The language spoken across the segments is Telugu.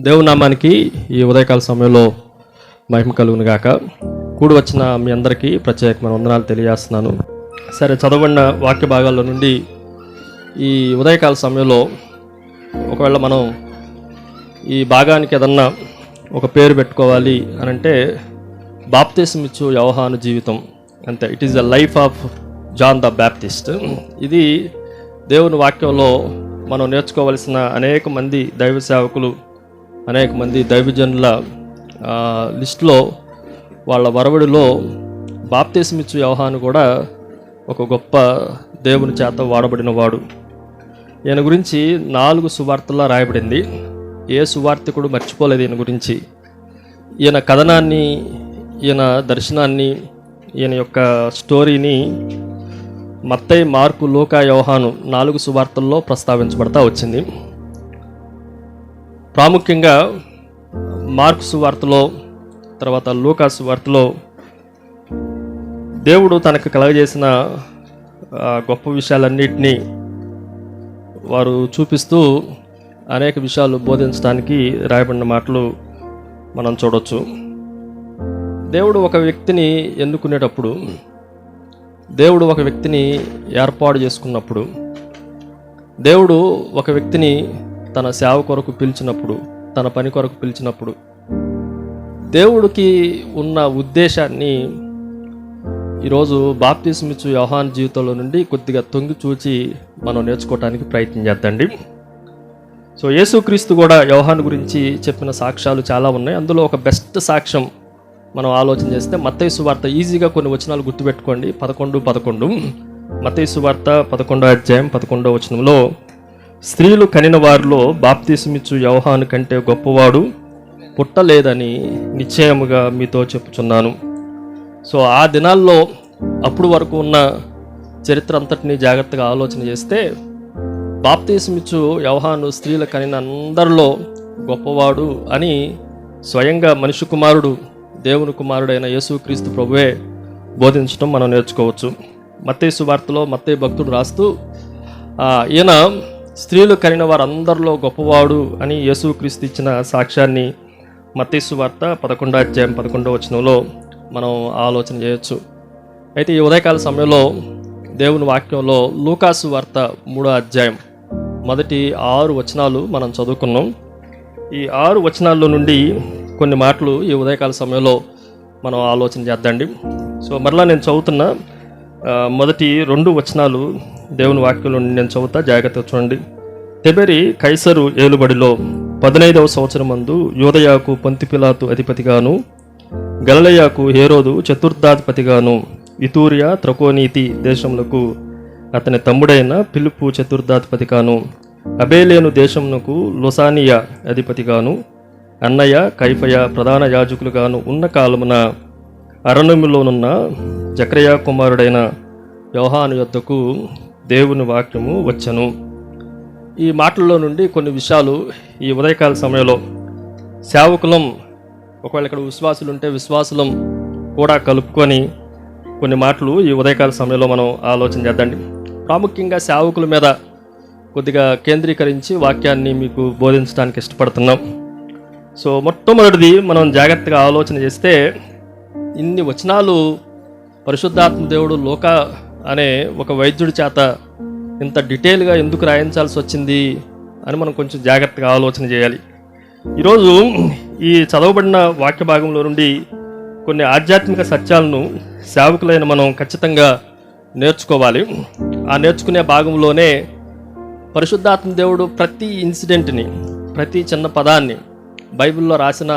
దేవునామానికి ఈ ఉదయకాల సమయంలో మహిమ కలుగును గాక. కూడి వచ్చిన మీ అందరికీ ప్రత్యేకమైన వందనాలు తెలియజేస్తున్నాను. సరే, చదవబడిన వాక్య భాగాల్లో నుండి ఈ ఉదయకాల సమయంలో ఒకవేళ మనం ఈ భాగానికి ఏదన్నా ఒక పేరు పెట్టుకోవాలి అని అంటే బాప్తిస్మిచ్చు యోహాను జీవితం అంతే. It is the life of John the Baptist. ఇది దేవుని వాక్యంలో మనం నేర్చుకోవలసిన అనేక మంది దైవ సేవకులు, అనేక మంది దైవజనుల లిస్టులో వాళ్ళ వరవడిలో బాప్తిస్మిచ్చు యోహాను కూడా ఒక గొప్ప దేవుని చేత వాడబడిన వాడు. ఈయన గురించి 4 సువార్తల్లో రాయబడింది. ఏ సువార్తికుడు మర్చిపోలేదు ఈయన గురించి. ఈయన కథనాన్ని, ఈయన దర్శనాన్ని, ఈయన యొక్క స్టోరీని మత్తయి, మార్కు, లూకా, యోహాను 4 సువార్తల్లో ప్రస్తావించబడతా వచ్చింది. ప్రాముఖ్యంగా మార్కు సువార్తలో, తర్వాత లూకా సువార్తలో దేవుడు తనకు కలగజేసిన గొప్ప విషయాలన్నిటినీ వారు చూపిస్తూ అనేక విషయాలు బోధించడానికి రాయబడిన మాటలు మనం చూడవచ్చు. దేవుడు ఒక వ్యక్తిని ఎన్నుకునేటప్పుడు, దేవుడు ఒక వ్యక్తిని ఏర్పాటు చేసుకున్నప్పుడు, దేవుడు ఒక వ్యక్తిని తన సేవ కొరకు పిలిచినప్పుడు, తన పని కొరకు పిలిచినప్పుడు, దేవుడికి ఉన్న ఉద్దేశాన్ని ఈరోజు బాప్తిస్మిచ్చు యోహాను జీవితంలో నుండి కొద్దిగా తొంగి చూచి మనం నేర్చుకోవడానికి ప్రయత్నం చేద్దండి. సో యేసుక్రీస్తు కూడా యోహాను గురించి చెప్పిన సాక్ష్యాలు చాలా ఉన్నాయి. అందులో ఒక బెస్ట్ సాక్ష్యం మనం ఆలోచన చేస్తే మత్తయి సువార్త. ఈజీగా కొన్ని వచనాలు గుర్తుపెట్టుకోండి. 11 మత్తయి సువార్త 11వ అధ్యాయం 11వ వచనంలో, స్త్రీలు కనిన వారిలో బాప్తిస్మిచ్చు యోహాను కంటే గొప్పవాడు పుట్టలేదని నిశ్చయముగా మీతో చెప్పుచున్నాను. సో ఆ దినాల్లో అప్పుడు వరకు ఉన్న చరిత్ర అంతటిని జాగ్రత్తగా ఆలోచన చేస్తే బాప్తిస్మిచ్చు యోహాను స్త్రీల కనిన అందరిలో గొప్పవాడు అని స్వయంగా మనిషి కుమారుడు, దేవుని కుమారుడైన యేసుక్రీస్తు ప్రభువే బోధించడం మనం నేర్చుకోవచ్చు. మత్తయి సువార్తలో మత్తయి భక్తుడు రాస్తూ ఈయన స్త్రీలు కనిన వారందరిలో గొప్పవాడు అని యేసుక్రీస్తు ఇచ్చిన సాక్ష్యాన్ని మత్తయి సువార్త 11వ అధ్యాయం 11వ వచనంలో మనం ఆలోచన చేయొచ్చు. అయితే ఈ ఉదయకాల సమయంలో దేవుని వాక్యంలో లూకా సువార్త 3వ అధ్యాయం మొదటి 6 వచనాలు మనం చదువుకున్నాం. ఈ 6 వచనాల్లో నుండి కొన్ని మాటలు ఈ ఉదయకాల సమయంలో మనం ఆలోచన చేద్దండి. సో మరలా నేను చదువుతున్న మొదటి 2 వచనాలు దేవుని వాక్యంలో నుండి నేను చదువుతా, జాగ్రత్తగా చూడండి. తిబెరి కైసరు ఏలుబడిలో 15వ సంవత్సరమందు యూదయాకు పొంతి పిలాతు అధిపతిగాను, గలిలయకు హేరోదు చతుర్థాధిపతిగాను, ఇతూరియా త్రకోనీతి దేశములకు అతని తమ్ముడైన పిలుపు చతుర్థాధిపతిగాను, అబేలేను దేశమునకు లొసానియా అధిపతిగాను, అన్నయ్య కైఫయ ప్రధాన యాజకులుగాను ఉన్న కాలమున అరణ్యములోనున్న జకర్యా కుమారుడైన యోహాను యొద్దకు దేవుని వాక్యము వచ్చెను. ఈ మాటల్లో నుండి కొన్ని విషయాలు ఈ ఉదయకాల సమయంలో సేవకులం, ఒకవేళ ఇక్కడ విశ్వాసులు ఉంటే విశ్వాసులం కూడా కలుపుకొని కొన్ని మాటలు ఈ ఉదయకాల సమయంలో మనం ఆలోచన చేద్దండి. ప్రాముఖ్యంగా సేవకుల మీద కొద్దిగా కేంద్రీకరించి వాక్యాన్ని మీకు బోధించడానికి ఇష్టపడుతున్నాం. సో మొట్టమొదటిది మనం జాగ్రత్తగా ఆలోచన చేస్తే, ఇన్ని వచనాలు పరిశుద్ధాత్మ దేవుడు లూకా అనే ఒక వైద్యుడి చేత ఇంత డీటెయిల్గా ఎందుకు రాయించాల్సి వచ్చింది అని మనం కొంచెం జాగ్రత్తగా ఆలోచన చేయాలి. ఈరోజు ఈ చదవబడిన వాక్య భాగంలో నుండి కొన్ని ఆధ్యాత్మిక సత్యాలను సేవకులైన మనం ఖచ్చితంగా నేర్చుకోవాలి. ఆ నేర్చుకునే భాగంలోనే పరిశుద్ధాత్మ దేవుడు ప్రతి ఇన్సిడెంట్ని, ప్రతి చిన్న పదాన్ని, బైబిల్లో రాసిన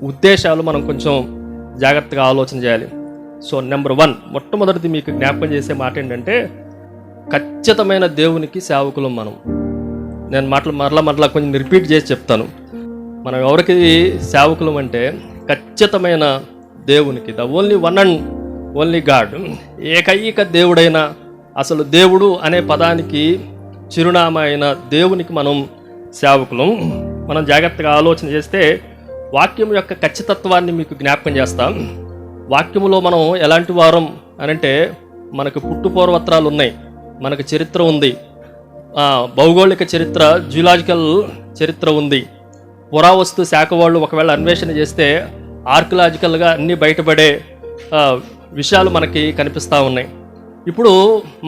ఉద్దేశాలు మనం కొంచెం జాగ్రత్తగా ఆలోచన చేయాలి. సో నెంబర్ 1, మొట్టమొదటిది మీకు జ్ఞాపకం చేసే మాట ఏంటంటే, ఖచ్చితమైన దేవునికి సేవకులం మనం. నేను మరలా కొంచెం రిపీట్ చేసి చెప్తాను. మనం ఎవరికి సేవకులం అంటే ఖచ్చితమైన దేవునికి, the only one and only God, ఏకైక దేవుడైన, అసలు దేవుడు అనే పదానికి చిరునామా అయిన దేవునికి మనం సేవకులం. మనం జాగ్రత్తగా ఆలోచన చేస్తే వాక్యం యొక్క ఖచ్చితత్వాన్ని మీకు జ్ఞాపకం చేస్తాం. వాక్యములో మనం ఎలాంటి వారం అనంటే, మనకు పుట్టుపూర్వత్రాలు ఉన్నాయి, మనకు చరిత్ర ఉంది, భౌగోళిక చరిత్ర, జియోలాజికల్ చరిత్ర ఉంది. పురావస్తు శాఖ వాళ్ళు ఒకవేళ అన్వేషణ చేస్తే ఆర్కియలాజికల్గా అన్నీ బయటపడే విషయాలు మనకి కనిపిస్తూ ఉన్నాయి. ఇప్పుడు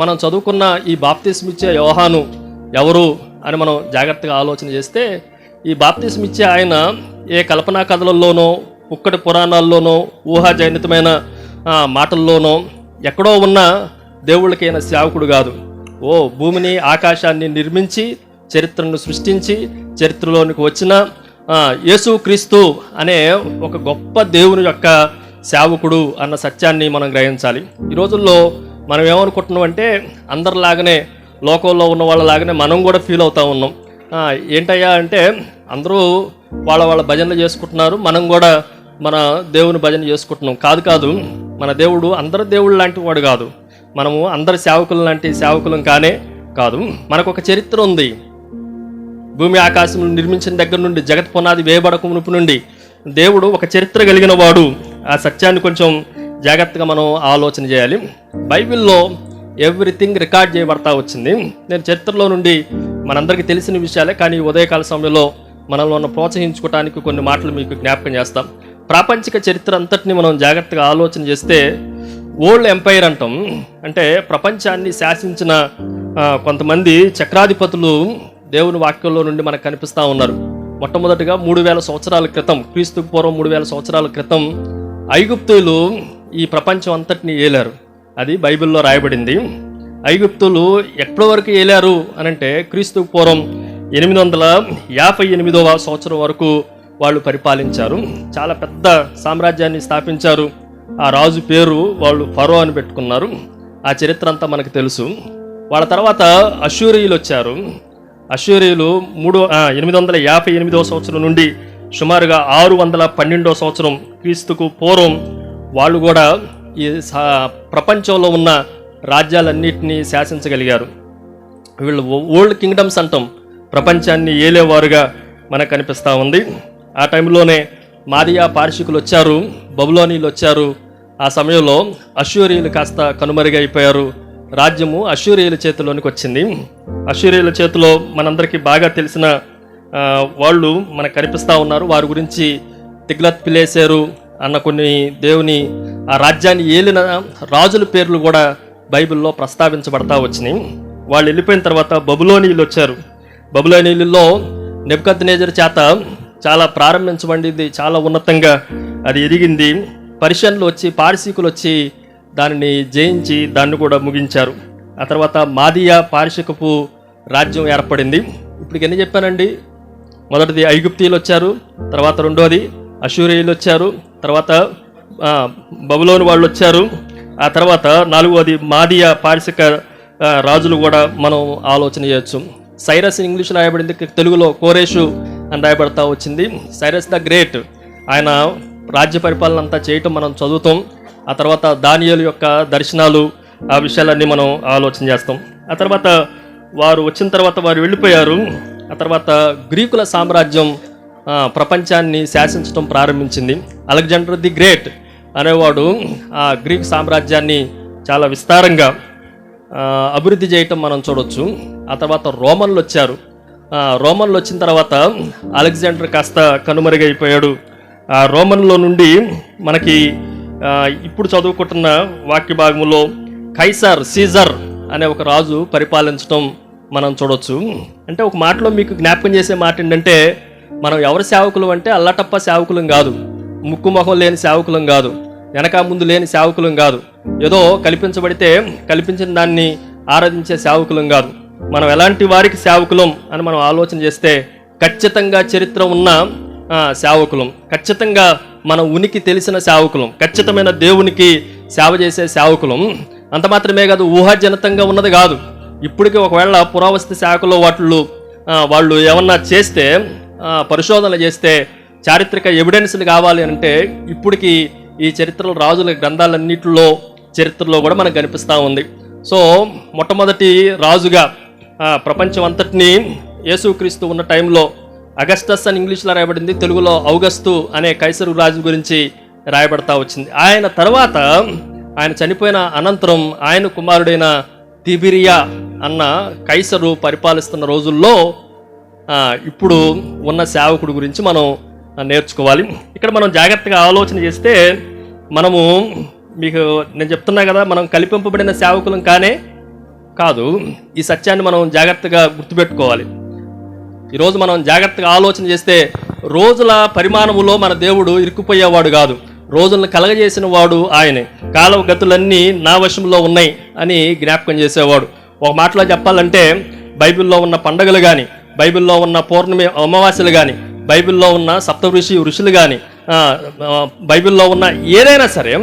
మనం చదువుకున్న ఈ బాప్తిస్మిచ్చే యోహాను ఎవరు అని మనం జాగ్రత్తగా ఆలోచన చేస్తే, ఈ బాప్తిస్మిచ్చే ఆయన ఏ కల్పనా కథలలోనో, పుక్కటి పురాణాల్లోనో, ఊహాజనితమైన మాటల్లోనో ఎక్కడో ఉన్న దేవుళ్ళకైన సేవకుడు కాదు. భూమిని ఆకాశాన్ని నిర్మించి చరిత్రను సృష్టించి చరిత్రలోనికి వచ్చిన యేసుక్రీస్తు అనే ఒక గొప్ప దేవుని యొక్క సేవకుడు అన్న సత్యాన్ని మనం గ్రహించాలి. ఈ రోజుల్లో మనం ఏమనుకుంటున్నాం అంటే, అందరిలాగానే లోకంలో ఉన్న వాళ్ళలాగానే మనం కూడా ఫీల్ అవుతూ ఉన్నాం. ఏంటయ్యా అంటే, అందరూ వాళ్ళ భజనలు చేసుకుంటున్నారు, మనం కూడా మన దేవుని భజన చేసుకుంటున్నాం. కాదు, మన దేవుడు అందరి దేవుడు లాంటి వాడు కాదు. మనము అందరి సేవకులు లాంటి సేవకులం కాదు. మనకు ఒక చరిత్ర ఉంది. భూమి ఆకాశం నిర్మించిన దగ్గర నుండి, జగత్ పునాది వేయబడక మునుపు నుండి దేవుడు ఒక చరిత్ర కలిగిన వాడు. ఆ సత్యాన్ని కొంచెం జాగ్రత్తగా మనం ఆలోచన చేయాలి. బైబిల్లో ఎవ్రీథింగ్ రికార్డ్ చేయబడతా వచ్చింది. నేను చరిత్రలో నుండి మనందరికీ తెలిసిన విషయాలే, కానీ ఉదయకాల సమయంలో మనల్ని ప్రోత్సహించుకోవడానికి కొన్ని మాటలు మీకు జ్ఞాపకం చేస్తాం. ప్రాపంచిక చరిత్ర అంతటిని మనం జాగ్రత్తగా ఆలోచన చేస్తే ఓల్డ్ ఎంపైర్ అంటాం. అంటే ప్రపంచాన్ని శాసించిన కొంతమంది చక్రాధిపతులు దేవుని వాక్యంలో నుండి మనకు కనిపిస్తూ ఉన్నారు. మొట్టమొదటిగా 3000 సంవత్సరాల క్రితం, క్రీస్తుకు పూర్వం 3000 సంవత్సరాల క్రితం ఐగుప్తులు ఈ ప్రపంచం అంతటిని ఏలారు. అది బైబిల్లో రాయబడింది. ఐగుప్తులు ఎప్పటి వరకు ఏలారు అనంటే, క్రీస్తుకు పూర్వం 858వ సంవత్సరం వరకు వాళ్ళు పరిపాలించారు. చాలా పెద్ద సామ్రాజ్యాన్ని స్థాపించారు. ఆ రాజు పేరు వాళ్ళు ఫరో అని పెట్టుకున్నారు. ఆ చరిత్ర అంతా మనకు తెలుసు. వాళ్ళ తర్వాత అష్షూరీయులు వచ్చారు. అష్షూరీయులు 858వ సంవత్సరం నుండి సుమారుగా 612వ సంవత్సరం క్రీస్తుకు పూర్వం వాళ్ళు కూడా ఈ ప్రపంచంలో ఉన్న రాజ్యాలన్నింటినీ శాసించగలిగారు. వీళ్ళు ఓల్డ్ కింగ్డమ్స్ అంటాం. ప్రపంచాన్ని ఏలేవారుగా మనకు కనిపిస్తూ ఉంది. ఆ టైంలోనే మాదియా పార్షికులు వచ్చారు, బబులోనీలు వచ్చారు. ఆ సమయంలో అష్షూరీయులు కాస్త కనుమరుగైపోయారు. రాజ్యము అష్షూరీయుల చేతిలోనికి వచ్చింది. అష్షూరీయుల చేతిలో మనందరికీ బాగా తెలిసిన వాళ్ళు మనకు కనిపిస్తూ ఉన్నారు. వారి గురించి తిగ్లత్ పిలేసెరు అన్న కొన్ని దేవుని ఆ రాజ్యాన్ని ఏలిన రాజుల పేర్లు కూడా బైబిల్లో ప్రస్తావించబడతా వచ్చినాయి. వాళ్ళు వెళ్ళిపోయిన తర్వాత బబులోనీయులు వచ్చారు. బబులోనీయులలో నెబుకద్నెజరు చేత చాలా ప్రారంభించబడింది, చాలా ఉన్నతంగా అది ఎదిగింది. పర్షియన్లు వచ్చి, పారసీకులు వచ్చి దానిని జయించి దాన్ని కూడా ముగించారు. ఆ తర్వాత మాదియా పారసీకపు రాజ్యం ఏర్పడింది. ఇప్పుడు ఎన్ని చెప్పానండి? మొదటిది ఐగుప్తీయులు వచ్చారు, తర్వాత రెండోది అష్షూరీయులు వచ్చారు, తర్వాత బబులోను వాళ్ళు వచ్చారు, ఆ తర్వాత నాలుగోది మాదియా పారసీక రాజులు కూడా మనం ఆలోచన చేయొచ్చు. సైరస్ ఇంగ్లీష్లో రాయబడింది, తెలుగులో కోరేషు అని రాయబడతా వచ్చింది. సైరస్ ద గ్రేట్, ఆయన రాజ్య పరిపాలన అంతా చేయటం మనం చదువుతాం. ఆ తర్వాత దానియేలు యొక్క దర్శనాలు, ఆ విషయాలన్నీ మనం ఆలోచన చేస్తాం. ఆ తర్వాత వారు వచ్చిన తర్వాత వారు వెళ్ళిపోయారు. ఆ తర్వాత గ్రీకుల సామ్రాజ్యం ప్రపంచాన్ని శాసించడం ప్రారంభించింది. అలెగ్జాండర్ ది గ్రేట్ అనేవాడు ఆ గ్రీక్ సామ్రాజ్యాన్ని చాలా విస్తారంగా అభివృద్ధి చేయటం మనం చూడవచ్చు. ఆ తర్వాత రోమన్లు వచ్చారు. రోమన్లు వచ్చిన తర్వాత అలెగ్జాండర్ కాస్త కనుమరుగైపోయాడు. ఆ రోమన్లో నుండి మనకి ఇప్పుడు చదువుకుంటున్న వాక్య భాగంలో సీజర్ అనే ఒక రాజు పరిపాలించడం మనం చూడవచ్చు. అంటే ఒక మాటలో మీకు జ్ఞాపకం చేసే మాట ఏంటంటే, మనం ఎవరి సేవకులం అంటే అల్లటప్ప సేవకులం కాదు, ముక్కు మొహం లేని సేవకులం కాదు, వెనక ముందు లేని సేవకులం కాదు, ఏదో కల్పించబడితే కల్పించిన దాన్ని ఆరాధించే సేవకులం కాదు. మనం ఎలాంటి వారికి సేవకులం అని మనం ఆలోచన చేస్తే ఖచ్చితంగా చరిత్ర ఉన్న సేవకులం, ఖచ్చితంగా మన ఉనికి తెలిసిన సేవకులం, ఖచ్చితమైన దేవునికి సేవ చేసే సేవకులం. అంత మాత్రమే కాదు, ఊహాజనితంగా ఉన్నది కాదు. ఇప్పటికీ ఒకవేళ పురావస్తు శాఖలో వాళ్ళు ఏమన్నా చేస్తే, పరిశోధనలు చేస్తే చారిత్రక ఎవిడెన్స్లు కావాలి అంటే ఇప్పటికీ ఈ చరిత్రలో రాజుల గ్రంథాలన్నింటిలో చరిత్రలో కూడా మనకు కనిపిస్తూ ఉంది. సో మొట్టమొదటి రాజుగా ప్రపంచం అంతటినీ యేసుక్రీస్తు ఉన్న టైంలో అగస్టస్ అని ఇంగ్లీష్లో రాయబడింది, తెలుగులో ఔగస్తు అనే కైసరు రాజు గురించి రాయబడతా వచ్చింది. ఆయన తర్వాత ఆయన చనిపోయిన అనంతరం ఆయన కుమారుడైన తిబిరియా అన్న కైసరు పరిపాలిస్తున్న రోజుల్లో ఇప్పుడు ఉన్న సేవకుడి గురించి మనం నేర్చుకోవాలి. ఇక్కడ మనం జాగ్రత్తగా ఆలోచన చేస్తే మనము మీకు నేను చెప్తున్నా కదా, మనం కల్పింపబడిన సేవకులం కాదు. ఈ సత్యాన్ని మనం జాగ్రత్తగా గుర్తుపెట్టుకోవాలి. ఈరోజు మనం జాగ్రత్తగా ఆలోచన చేస్తే రోజుల పరిమాణములో మన దేవుడు ఇరుక్కుపోయేవాడు కాదు. రోజులను కలగజేసిన వాడు ఆయనే. కాలవ గతులన్నీ నా వశంలో ఉన్నాయి అని జ్ఞాపకం చేసేవాడు. ఒక మాటలో చెప్పాలంటే బైబిల్లో ఉన్న పండుగలు కానీ, బైబిల్లో ఉన్న పౌర్ణమి అమావాస్యలు కానీ, బైబిల్లో ఉన్న ఋషులు కానీ, బైబిల్లో ఉన్న ఏదైనా సరే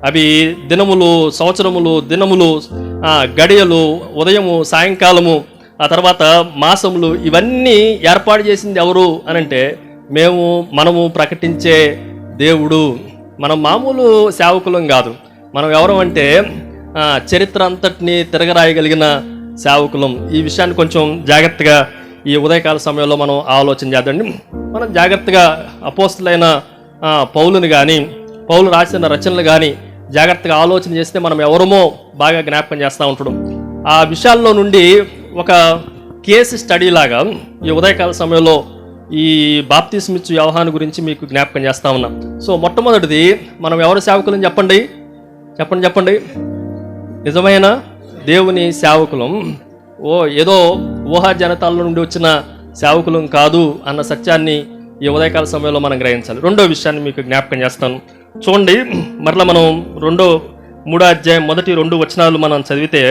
అవి దినములు, సంవత్సరములు, దినములు, గడియలు, ఉదయము, సాయంకాలము, ఆ తర్వాత మాసములు, ఇవన్నీ ఏర్పాటు చేసింది ఎవరు అనంటే మనము ప్రకటించే దేవుడు. మనం మామూలు సేవకులం కాదు. మనం ఎవరు అంటే చరిత్ర అంతటిని తిరగరాయగలిగిన సేవకులం. ఈ విషయాన్ని కొంచెం జాగ్రత్తగా ఈ ఉదయకాల సమయంలో మనం ఆలోచన చేద్దండి. మనం జాగ్రత్తగా అపోస్తులైన పౌలుని కానీ, పౌలు రాసిన రచనలు కానీ జాగ్రత్తగా ఆలోచన చేస్తే మనం ఎవరమో బాగా జ్ఞాపకం చేస్తూ ఉంటాడు. ఆ విషయాల్లో నుండి ఒక కేసు స్టడీ లాగా ఈ ఉదయకాల సమయంలో ఈ బాప్తిస్మిచ్చు యోహాను గురించి మీకు జ్ఞాపకం చేస్తా ఉన్నాం. సో మొట్టమొదటిది, మనం ఎవరు సేవకులని చెప్పండి. నిజమైన దేవుని సేవకులం. ఏదో ఊహా జనతాల నుండి వచ్చిన సేవకులం కాదు అన్న సత్యాన్ని ఈ ఉదయకాల సమయంలో మనం గ్రహించాలి. రెండో విషయాన్ని మీకు జ్ఞాపకం చేస్తాను. చూడండి, మరలా మనం 3వ అధ్యాయం 1-2 వచనాలు మనం చదివితే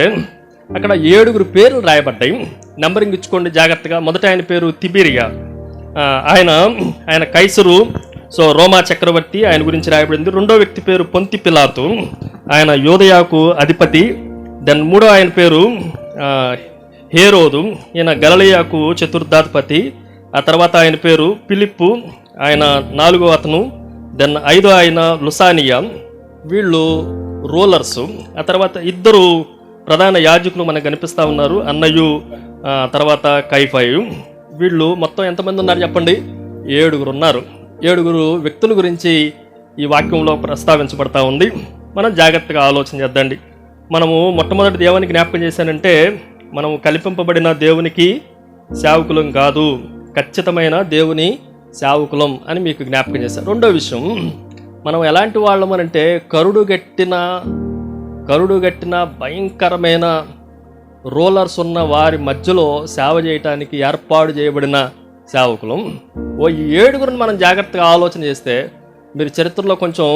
అక్కడ 7 పేర్లు రాయబడ్డాయి. నంబరింగ్ ఇచ్చుకోండి జాగ్రత్తగా. మొదట ఆయన పేరు తిబెరియా. ఆయన కైసరు, సో రోమా చక్రవర్తి, ఆయన గురించి రాయబడింది. రెండో వ్యక్తి పేరు పొంతి పిలాతు, ఆయన యోదయాకు అధిపతి. దెన్ మూడో ఆయన పేరు హేరోదు, ఈయన గలిలయకు చతుర్థాధిపతి. ఆ తర్వాత ఆయన పేరు ఫిలిప్పు, ఆయన 4వ అతను. దెన్ 5వ ఆయన లుసానియా. వీళ్ళు రూలర్సు. ఆ తర్వాత 2 ప్రధాన యాజకులు మనకు కనిపిస్తూ ఉన్నారు, అన్నయ్యు తర్వాత కైఫాయు. వీళ్ళు మొత్తం ఎంతమంది ఉన్నారు చెప్పండి? 7 ఉన్నారు. 7 వ్యక్తుల గురించి ఈ వాక్యంలో ప్రస్తావించబడతా ఉంది. మనం జాగ్రత్తగా ఆలోచన చేద్దండి. మనము మొట్టమొదటి దేవునికి జ్ఞాపకం చేశానంటే మనము కల్పింపబడిన దేవునికి సేవకులం కాదు, ఖచ్చితమైన దేవుని సేవకులం అని మీకు జ్ఞాపకం చేశాను. రెండో విషయం, మనం ఎలాంటి వాళ్ళం అనంటే కరుడుగట్టిన భయంకరమైన రూలర్స్ ఉన్న వారి మధ్యలో సేవ చేయటానికి ఏర్పాటు చేయబడిన సేవకులం. ఈ 7 మనం జాగ్రత్తగా ఆలోచన చేస్తే, మీరు చరిత్రలో కొంచెం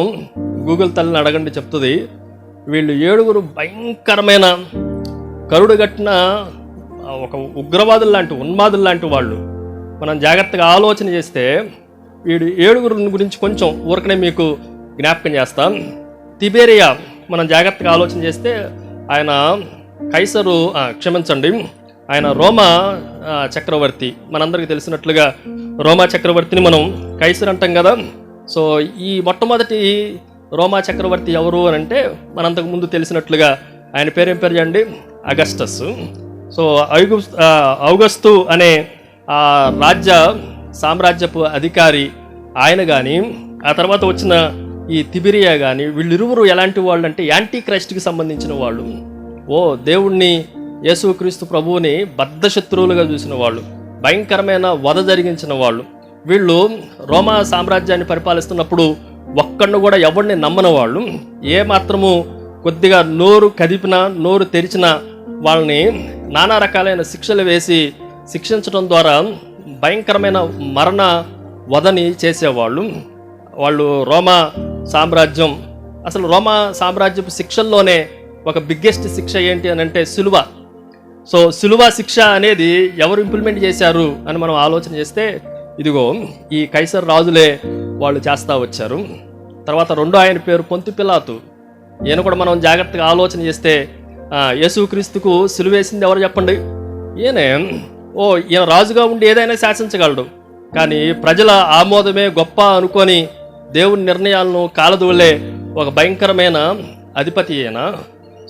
గూగుల్ తల్లిని అడగండి, చెప్తుంది. వీళ్ళు 7 భయంకరమైన కరుడుగట్టిన ఒక ఉగ్రవాదులు లాంటి, ఉన్మాదులు లాంటి వాళ్ళు. మనం జాగ్రత్తగా ఆలోచన చేస్తే వీడు 7 గురించి కొంచెం ఊరకనే మీకు జ్ఞాపకం చేస్తాం. తిబెరియా మనం జాగ్రత్తగా ఆలోచన చేస్తే ఆయన కైసరు, ఆయన రోమా చక్రవర్తి. మనందరికీ తెలిసినట్లుగా రోమా చక్రవర్తిని మనం కైసర్ అంటాం కదా. సో ఈ మొట్టమొదటి రోమా చక్రవర్తి ఎవరు అని అంటే మనంతకు ముందు తెలిసినట్లుగా ఆయన పేరేం పేరు చేయండి? అగస్టస్. సో ఔగస్తు అనే సామ్రాజ్యపు అధికారి ఆయన కానీ, ఆ తర్వాత వచ్చిన ఈ తిబెరియా కానీ, వీళ్ళిరువురు ఎలాంటి వాళ్ళు అంటే యాంటీ క్రైస్ట్కి సంబంధించిన వాళ్ళు. దేవుణ్ణి, యేసుక్రీస్తు ప్రభువుని బద్ధశత్రువులుగా చూసిన వాళ్ళు, భయంకరమైన వధ జరిగించిన వాళ్ళు. వీళ్ళు రోమా సామ్రాజ్యాన్ని పరిపాలిస్తున్నప్పుడు ఒక్కడిని కూడా ఎవరిని నమ్మని వాళ్ళు. ఏ మాత్రము కొద్దిగా నోరు కదిపినా, నోరు తెరిచినా వాళ్ళని నానా రకాలైన శిక్షలు వేసి శిక్షించడం ద్వారా భయంకరమైన మరణ వధని చేసేవాళ్ళు. వాళ్ళు రోమా సామ్రాజ్యం, అసలు రోమా సామ్రాజ్యపు శిక్షల్లోనే ఒక బిగ్గెస్ట్ శిక్ష ఏంటి అని అంటే సిలువ. సో సిలువ శిక్ష అనేది ఎవరు ఇంప్లిమెంట్ చేశారు అని మనం ఆలోచన చేస్తే ఇదిగో ఈ కైసర్ రాజులే వాళ్ళు చేస్తూ వచ్చారు. తర్వాత రెండో ఆయన పేరు పొంతి పిలాతు. ఈయన కూడా మనం జాగ్రత్తగా ఆలోచన చేస్తే యేసుక్రీస్తుకు సిలువేసింది ఎవరు చెప్పండి? ఈయన రాజుగా ఉండి ఏదైనా శాసించగలడు, కానీ ప్రజల ఆమోదమే గొప్ప అనుకొని దేవుని నిర్ణయాలను కాలదూలే ఒక భయంకరమైన అధిపతి ఈయన.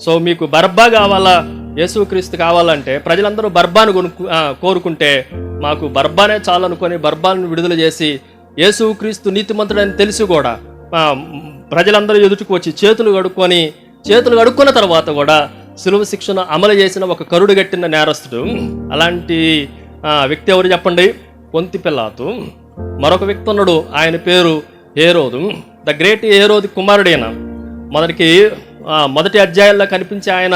సో మీకు బర్బా కావాలా, యేసుక్రీస్తు కావాలంటే ప్రజలందరూ బర్బాను కోరుకుంటే మాకు బర్బానే చాలు అనుకొని బర్బాను విడుదల చేసి యేసుక్రీస్తు నీతిమంతుడని తెలిసి కూడా ప్రజలందరూ ఎదుటికి వచ్చి చేతులు కడుక్కున్న తర్వాత కూడా సిలువ శిక్షను అమలు చేసిన ఒక కరుడుగట్టిన నేరస్తుడు. అలాంటి వ్యక్తి ఎవరు చెప్పండి? పొంతి పిలాతు. మరొక వ్యక్తి ఉన్నాడు, ఆయన పేరు హేరోదు. ద గ్రేట్ హేరోదు కుమారుడైన మొదటి అధ్యాయంలో కనిపించే ఆయన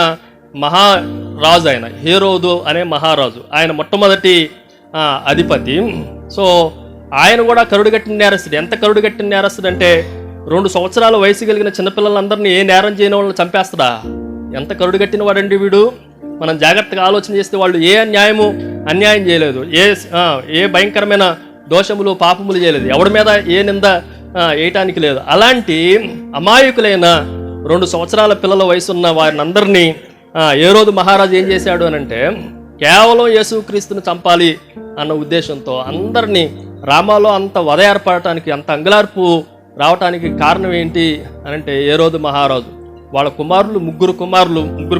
మహారాజు. ఆయన హేరోదు అనే మహారాజు, ఆయన మొట్టమొదటి అధిపతి. సో ఆయన కూడా కరుడుగట్టిన నేరస్తుడు. ఎంత కరుడుగట్టిన నేరస్తుడు అంటే 2 సంవత్సరాల వయసు కలిగిన చిన్నపిల్లలందరినీ ఏ నేరం చేయని వాళ్ళని చంపేస్తాడా? ఎంత కరుడుగట్టిన వాడండి వీడు. మనం జాగ్రత్తగా ఆలోచన చేస్తే వాళ్ళు ఏ అన్యాయం చేయలేదు, ఏ భయంకరమైన దోషములు పాపములు చేయలేదు, ఎవడి మీద ఏ నింద వేయటానికి లేదు. అలాంటి అమాయకులైన 2 సంవత్సరాల పిల్లల వయసున్న వారిని అందరినీ హేరోదు మహారాజు ఏం చేశాడు అని అంటే, కేవలం యేసుక్రీస్తుని చంపాలి అన్న ఉద్దేశంతో అందరినీ రామాలో అంత వధ ఏర్పడటానికి, అంత అంగలార్పు రావటానికి కారణం ఏంటి అని అంటే హేరోదు మహారాజు వాళ్ళ ముగ్గురు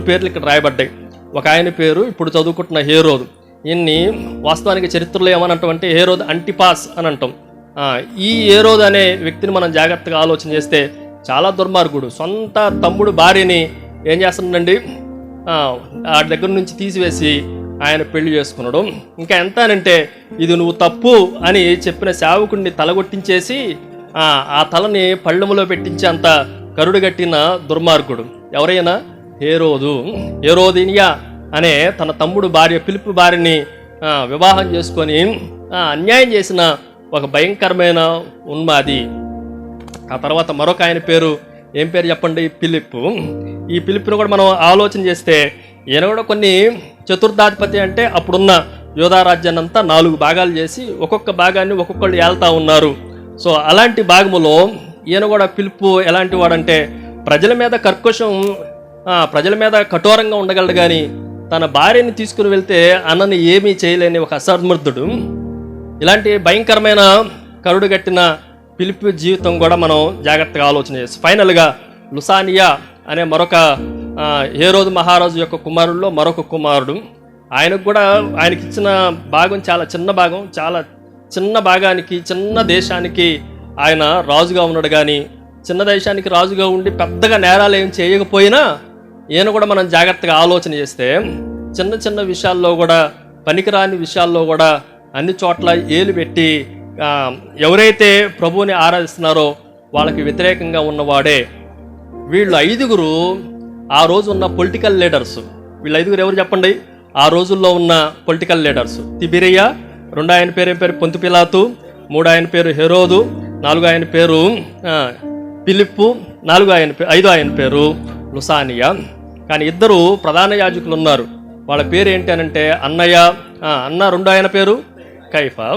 పేర్లు ఇక్కడ రాయబడ్డాయి. ఒక ఆయన పేరు ఇప్పుడు చదువుకుంటున్న హేరోదు. ఈయన్ని వాస్తవానికి చరిత్రలో ఏమనంటామంటే హేరోదు అంటిపాస్ అని అంటాం. ఈ హేరోదు అనే వ్యక్తిని మనం జాగ్రత్తగా ఆలోచన చేస్తే చాలా దుర్మార్గుడు. సొంత తమ్ముడు భార్యని ఏం చేస్తున్నాడండి, ఆ దగ్గర నుంచి తీసివేసి ఆయన పెళ్లి చేసుకున్నాడు. ఇంకా ఎంత అనంటే, ఇది నువ్వు తప్పు అని చెప్పిన సేవకుడిని తలగొట్టించేసి ఆ తలని పళ్ళెములో పెట్టించి అంత కరుడుగట్టిన దుర్మార్గుడు ఎవరైనా హేరోదినియా అనే తన తమ్ముడు భార్య ఫిలిప్పు భార్యని వివాహం చేసుకొని అన్యాయం చేసిన ఒక భయంకరమైన ఉన్మాది. ఆ తర్వాత మరొక ఆయన పేరు ఏం పేరు చెప్పండి? ఫిలిప్పు. ఈ ఫిలిప్పును కూడా మనం ఆలోచన చేస్తే ఈయన కూడా కొన్ని చతుర్థాధిపతి అంటే అప్పుడున్న యోధా రాజ్యాన్ని అంతా 4 భాగాలు చేసి ఒక్కొక్క భాగాన్ని ఒక్కొక్కళ్ళు ఏళ్తా ఉన్నారు. సో అలాంటి భాగములో ఈయన కూడా ఫిలిప్పు ఎలాంటి వాడంటే ప్రజల మీద కఠోరంగా ఉండగలడు, కానీ తన భార్యని తీసుకుని వెళ్తే అన్నని ఏమీ చేయలేని ఒక అసమర్థుడు. ఇలాంటి భయంకరమైన కరుడుగట్టిన ఫిలిప్పు జీవితం కూడా మనం జాగ్రత్తగా ఆలోచన చేస్తాం. ఫైనల్గా లుసానియా అనే మరొక హేరోదు మహారాజు యొక్క కుమారుల్లో మరొక కుమారుడు. ఆయనకి ఇచ్చిన భాగం చాలా చిన్న భాగం. చాలా చిన్న భాగానికి, చిన్న దేశానికి ఆయన రాజుగా ఉన్నాడు. కానీ చిన్న దేశానికి రాజుగా ఉండి పెద్దగా నేరాలు ఏం చేయకపోయినా ఈయన కూడా మనం జాగ్రత్తగా ఆలోచన చేస్తే చిన్న చిన్న విషయాల్లో కూడా, పనికిరాని విషయాల్లో కూడా అన్ని చోట్ల ఏలు పెట్టి ఎవరైతే ప్రభువుని ఆరాధిస్తున్నారో వాళ్ళకి వ్యతిరేకంగా ఉన్నవాడే. వీళ్ళు 5 ఆ రోజు ఉన్న పొలిటికల్ లీడర్స్. వీళ్ళు 5 ఎవరు చెప్పండి? ఆ రోజుల్లో ఉన్న పొలిటికల్ లీడర్స్. తిబిరియా, 2 ఆయన పేరు పొంతి పిలాతు, 3 ఆయన పేరు హేరోదు, 4 ఆయన పేరు ఫిలిప్పు, 5 ఆయన పేరు లుసానియా. కానీ 2 ప్రధాన యాజకులు ఉన్నారు. వాళ్ళ పేరు ఏంటి అనంటే అన్న 2 ఆయన పేరు కైఫా.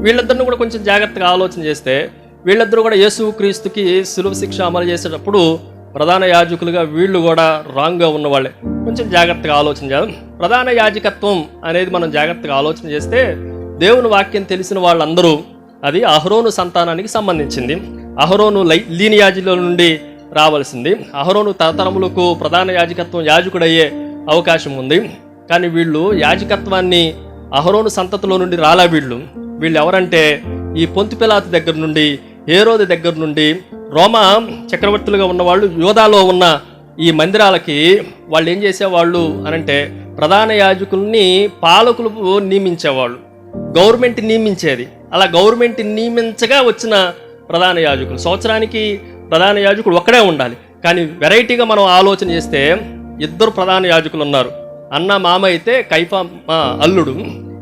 వీళ్ళిద్దరిని కూడా కొంచెం జాగ్రత్తగా ఆలోచన చేస్తే వీళ్ళిద్దరూ కూడా యేసుక్రీస్తుకి శిలువ శిక్ష అమలు చేసేటప్పుడు ప్రధాన యాజకులుగా వీళ్ళు కూడా రాంగ్గా ఉన్నవాళ్ళే. కొంచెం జాగ్రత్తగా ఆలోచన చేద్దాం. ప్రధాన యాజకత్వం అనేది మనం జాగ్రత్తగా ఆలోచన చేస్తే దేవుని వాక్యం తెలిసిన వాళ్ళందరూ అది అహరోను సంతానానికి సంబంధించింది. అహరోను లీనియాజిలో నుండి రావాల్సింది. అహరోను తరతరములకు ప్రధాన యాజకుడయ్యే అవకాశం ఉంది. కానీ వీళ్ళు యాజకత్వాన్ని అహరోను సంతతిలో నుండి రాలా. వీళ్ళు ఎవరంటే ఈ పొంతి పిలాతు దగ్గర నుండి, హేరోదు దగ్గర నుండి, రోమా చక్రవర్తులుగా ఉన్నవాళ్ళు యోధాలో ఉన్న ఈ మందిరాలకి వాళ్ళు ఏం చేసేవాళ్ళు అనంటే ప్రధాన యాజకుల్ని పాలకులు నియమించేవాళ్ళు. గవర్నమెంట్ నియమించేది. అలా గవర్నమెంట్ నియమించగా వచ్చిన ప్రధాన యాజకులు. సంవత్సరానికి ప్రధాన యాజకుడు ఒక్కడే ఉండాలి. కానీ వెరైటీగా మనం ఆలోచన చేస్తే 2 ప్రధాన యాజకులు ఉన్నారు. అన్న మామ అయితే కైఫా అల్లుడు.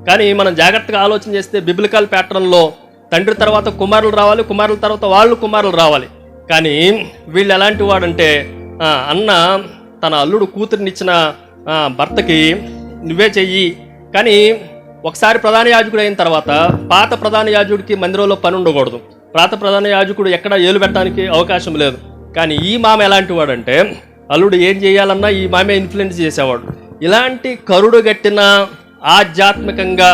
కానీ మనం జాగ్రత్తగా ఆలోచన చేస్తే బిబ్లికల్ ప్యాటర్న్లో తండ్రి తర్వాత కుమారులు రావాలి, కుమారుల తర్వాత వాళ్ళు కుమారులు రావాలి. కానీ వీళ్ళు ఎలాంటి వాడంటే అన్న తన అల్లుడు కూతురినిచ్చిన భర్తకి నువ్వే చెయ్యి. కానీ ఒకసారి ప్రధాన యాజకుడు అయిన తర్వాత పాత ప్రధాన యాజకుడికి మందిరంలో పని ఉండకూడదు. పాత ప్రధాన యాజకుడు ఎక్కడ ఏలు పెట్టడానికి అవకాశం లేదు. కానీ ఈ మామ ఎలాంటి వాడంటే అల్లుడు ఏం చేయాలన్నా ఈ మామే ఇన్ఫ్లుయెన్స్ చేసేవాడు. ఇలాంటి కరుడు గట్టిన ఆధ్యాత్మికంగా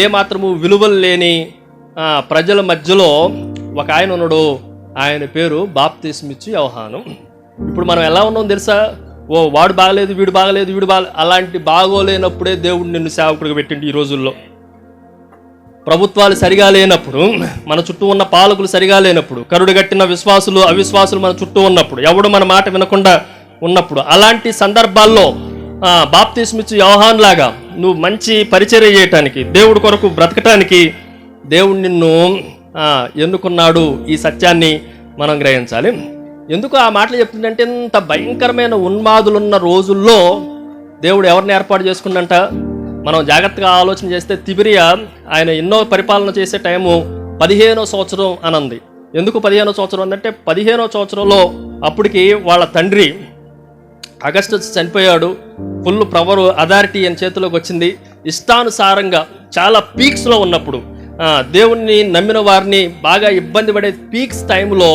ఏమాత్రము విలువలు లేని ప్రజల మధ్యలో ఒక ఆయన ఉన్నాడు. ఆయన పేరు బాప్తిస్మిచ్చు యోహాను. ఇప్పుడు మనం ఎలా ఉన్నాం తెలుసా? వాడు బాగలేదు, వీడు బాగలేదు, అలాంటి బాగోలేనప్పుడే దేవుడు నిన్ను సేవకుడిగా పెట్టిండు. ఈ రోజుల్లో ప్రభుత్వాలు సరిగా లేనప్పుడు, మన చుట్టూ ఉన్న పాలకులు సరిగా లేనప్పుడు, కరుడుగట్టిన విశ్వాసులు అవిశ్వాసులు మన చుట్టూ ఉన్నప్పుడు, ఎవడు మన మాట వినకుండా ఉన్నప్పుడు, అలాంటి సందర్భాల్లో బాప్తిస్మిచ్చు యోహాను లాగా నువ్వు మంచి పరిచర్య చేయటానికి, దేవుడి కొరకు బ్రతకటానికి దేవుడు నిన్ను ఎన్నుకున్నాడు. ఈ సత్యాన్ని మనం గ్రహించాలి. ఎందుకు ఆ మాటలు చెప్తుందంటే, ఇంత భయంకరమైన ఉన్మాదులున్న రోజుల్లో దేవుడు ఎవరిని ఏర్పాటు చేసుకుందంట? మనం జాగ్రత్తగా ఆలోచన చేస్తే తిబిరియా ఆయన ఎన్నో పరిపాలన చేసే టైము 15వ సంవత్సరం అనంది. ఎందుకు 15వ సంవత్సరం అందంటే, 15వ సంవత్సరంలో అప్పటికి వాళ్ళ తండ్రి అగస్టస్ చనిపోయాడు. ఫుల్ పవర్ అథారిటీ అని చేతిలోకి వచ్చింది. ఇష్టానుసారంగా చాలా పీక్స్లో ఉన్నప్పుడు, దేవుణ్ణి నమ్మిన వారిని బాగా ఇబ్బంది పడే పీక్స్ టైంలో